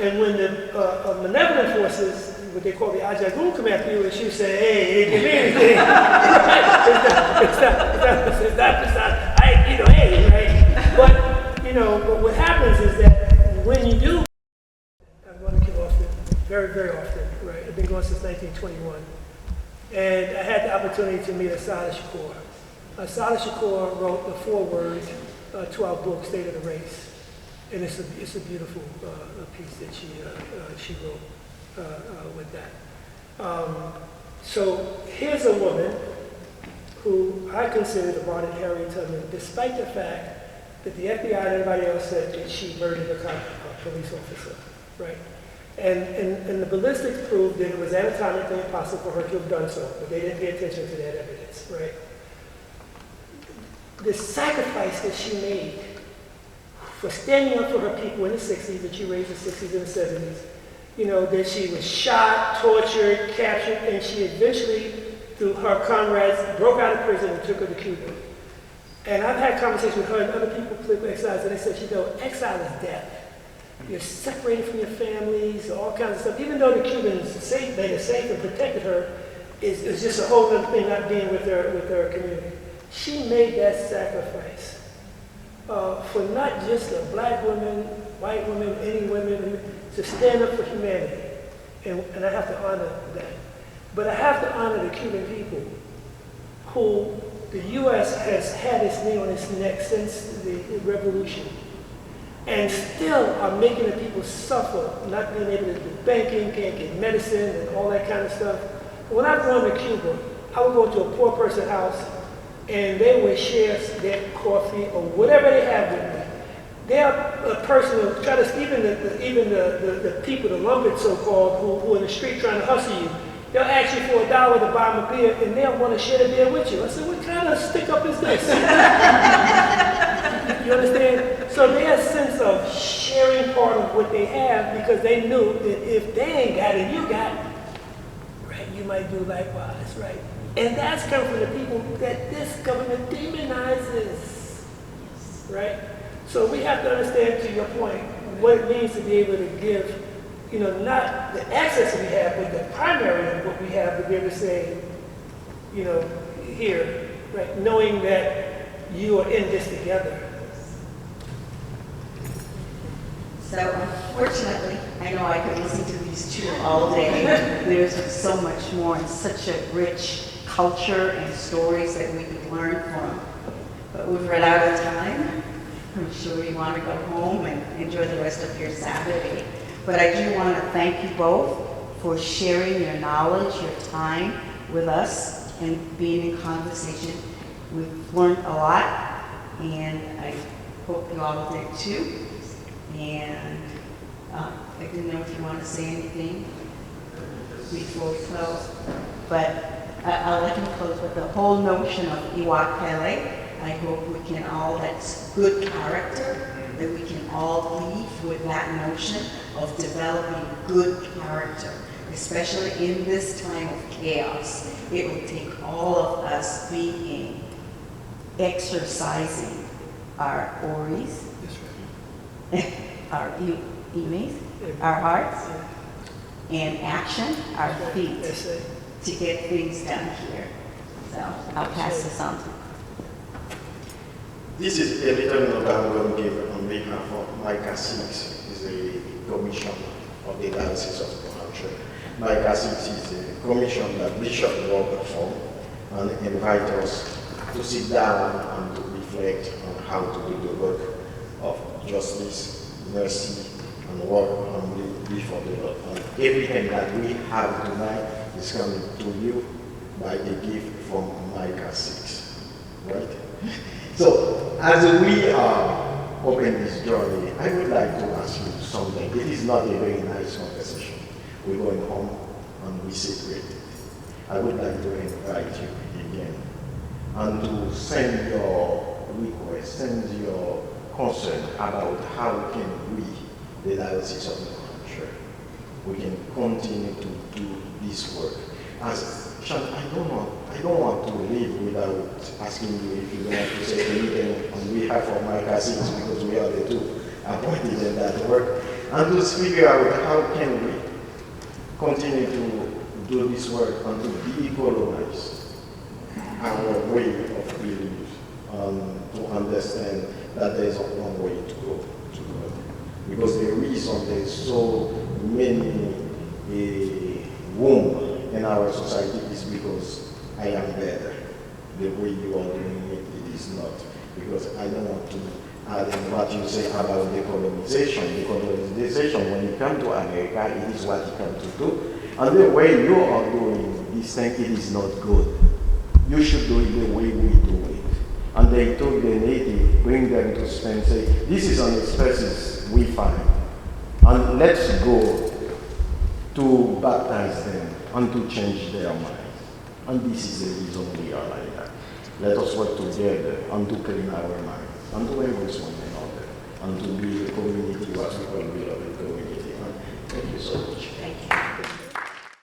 and when the malevolent forces, what they call the Ajagun, come after you, and you say, hey, he didn't give me anything. Right? But what happens is that when you do, I'm going to give often, very, very often, right? I've been going since 1921. And I had the opportunity to meet Asada Shakur. Asada Shakur wrote the foreword to our book, State of the Race. And it's a beautiful piece that she wrote with that. So here's a woman who I consider the Barnett Harriet Tubman, despite the fact that the FBI and everybody else said that she murdered a police officer, right? And the ballistics proved that it was anatomically impossible for her to have done so, but they didn't pay attention to that evidence, right? The sacrifice that she made for standing up for her people in the 60s, that she raised in the 60s and the 70s, that she was shot, tortured, captured, and she eventually, through her comrades, broke out of prison and took her to Cuba. And I've had conversations with her and other people, political exiles, and they said, exile is death. You're separated from your families, all kinds of stuff. Even though the Cubans made her safe and protected her, it's just a whole other thing not being with her community. She made that sacrifice for not just the black women, white women, any women, to stand up for humanity. And I have to honor that. But I have to honor the Cuban people who the U.S. has had its knee on its neck since the revolution, and still are making the people suffer, not being able to do banking, can't get medicine, and all that kind of stuff. When I go to Cuba, I would go to a poor person's house, and they would share their coffee or whatever they have with me. They're a person who try to, even the people, the lumpen so-called, who are in the street trying to hustle you, they'll ask you for $1 to buy them a beer, and they'll want to share the beer with you. I said, what kind of stick-up is this? You understand? So their sense of sharing part of what they have, because they knew that if they ain't got it, you got it. Right? You might do likewise, right? And that's coming from the people that this government demonizes, right? So we have to understand, to your point, what it means to be able to give, not the access we have, but the primary of what we have to be able to say, here, right? Knowing that you are in this together. So unfortunately, I know I could listen to these two all day. There's so much more and such a rich culture and stories that we could learn from. But we've run out of time. I'm sure you want to go home and enjoy the rest of your Saturday. But I do want to thank you both for sharing your knowledge, your time with us, and being in conversation. We've learned a lot, and I hope you all did too. And I didn't know if you want to say anything before we close, but I'll let you close with the whole notion of Iwakele. I hope we can all, that's good character, that we can all leave with that notion of developing good character, especially in this time of chaos. It will take all of us being exercising our oris, Yes, our emes, right. our hearts, and action, our feet, Essay. to get things done here. So I'll pass this on. This is a little note I'm going to give on behalf of Micah 6, is a commission of the Diocese of Concord. Micah 6 is a commission that Bishop will perform and invite us to sit down and to reflect on how to do the work of justice, mercy, and work humbly before the Lord. And everything that we have tonight is coming to you by a gift from Micah 6, right? So, as we open this journey, I would like to ask you something. It is not a very nice conversation. We're going home and we separated. I would like to invite you again and to send your request, send your concern about how can we, the Diocese of Concord, we can continue to do this work. As Sean, I don't want to leave without asking you if you want to say anything on behalf of my cousins, because we are the two appointed in that work, and to figure out how can we continue to do this work and to decolonize our way of living, to understand that there is only one way to go to God. Because the reason there is so many wounds in our society is because I am better. The way you are doing it, it is not. Because I don't want to add in what you say about decolonization. Decolonization, when you come to America, it is what you come to do. And the way you are doing this thing, it is not good. You should do it the way we do it. And they took the native, bring them to Spain, say, this is an species we find. And let's go to baptize them and to change their minds. And this is the reason we are like that. Let us work together and to clean our minds, and to embrace one another, and to be a community what we call beloved.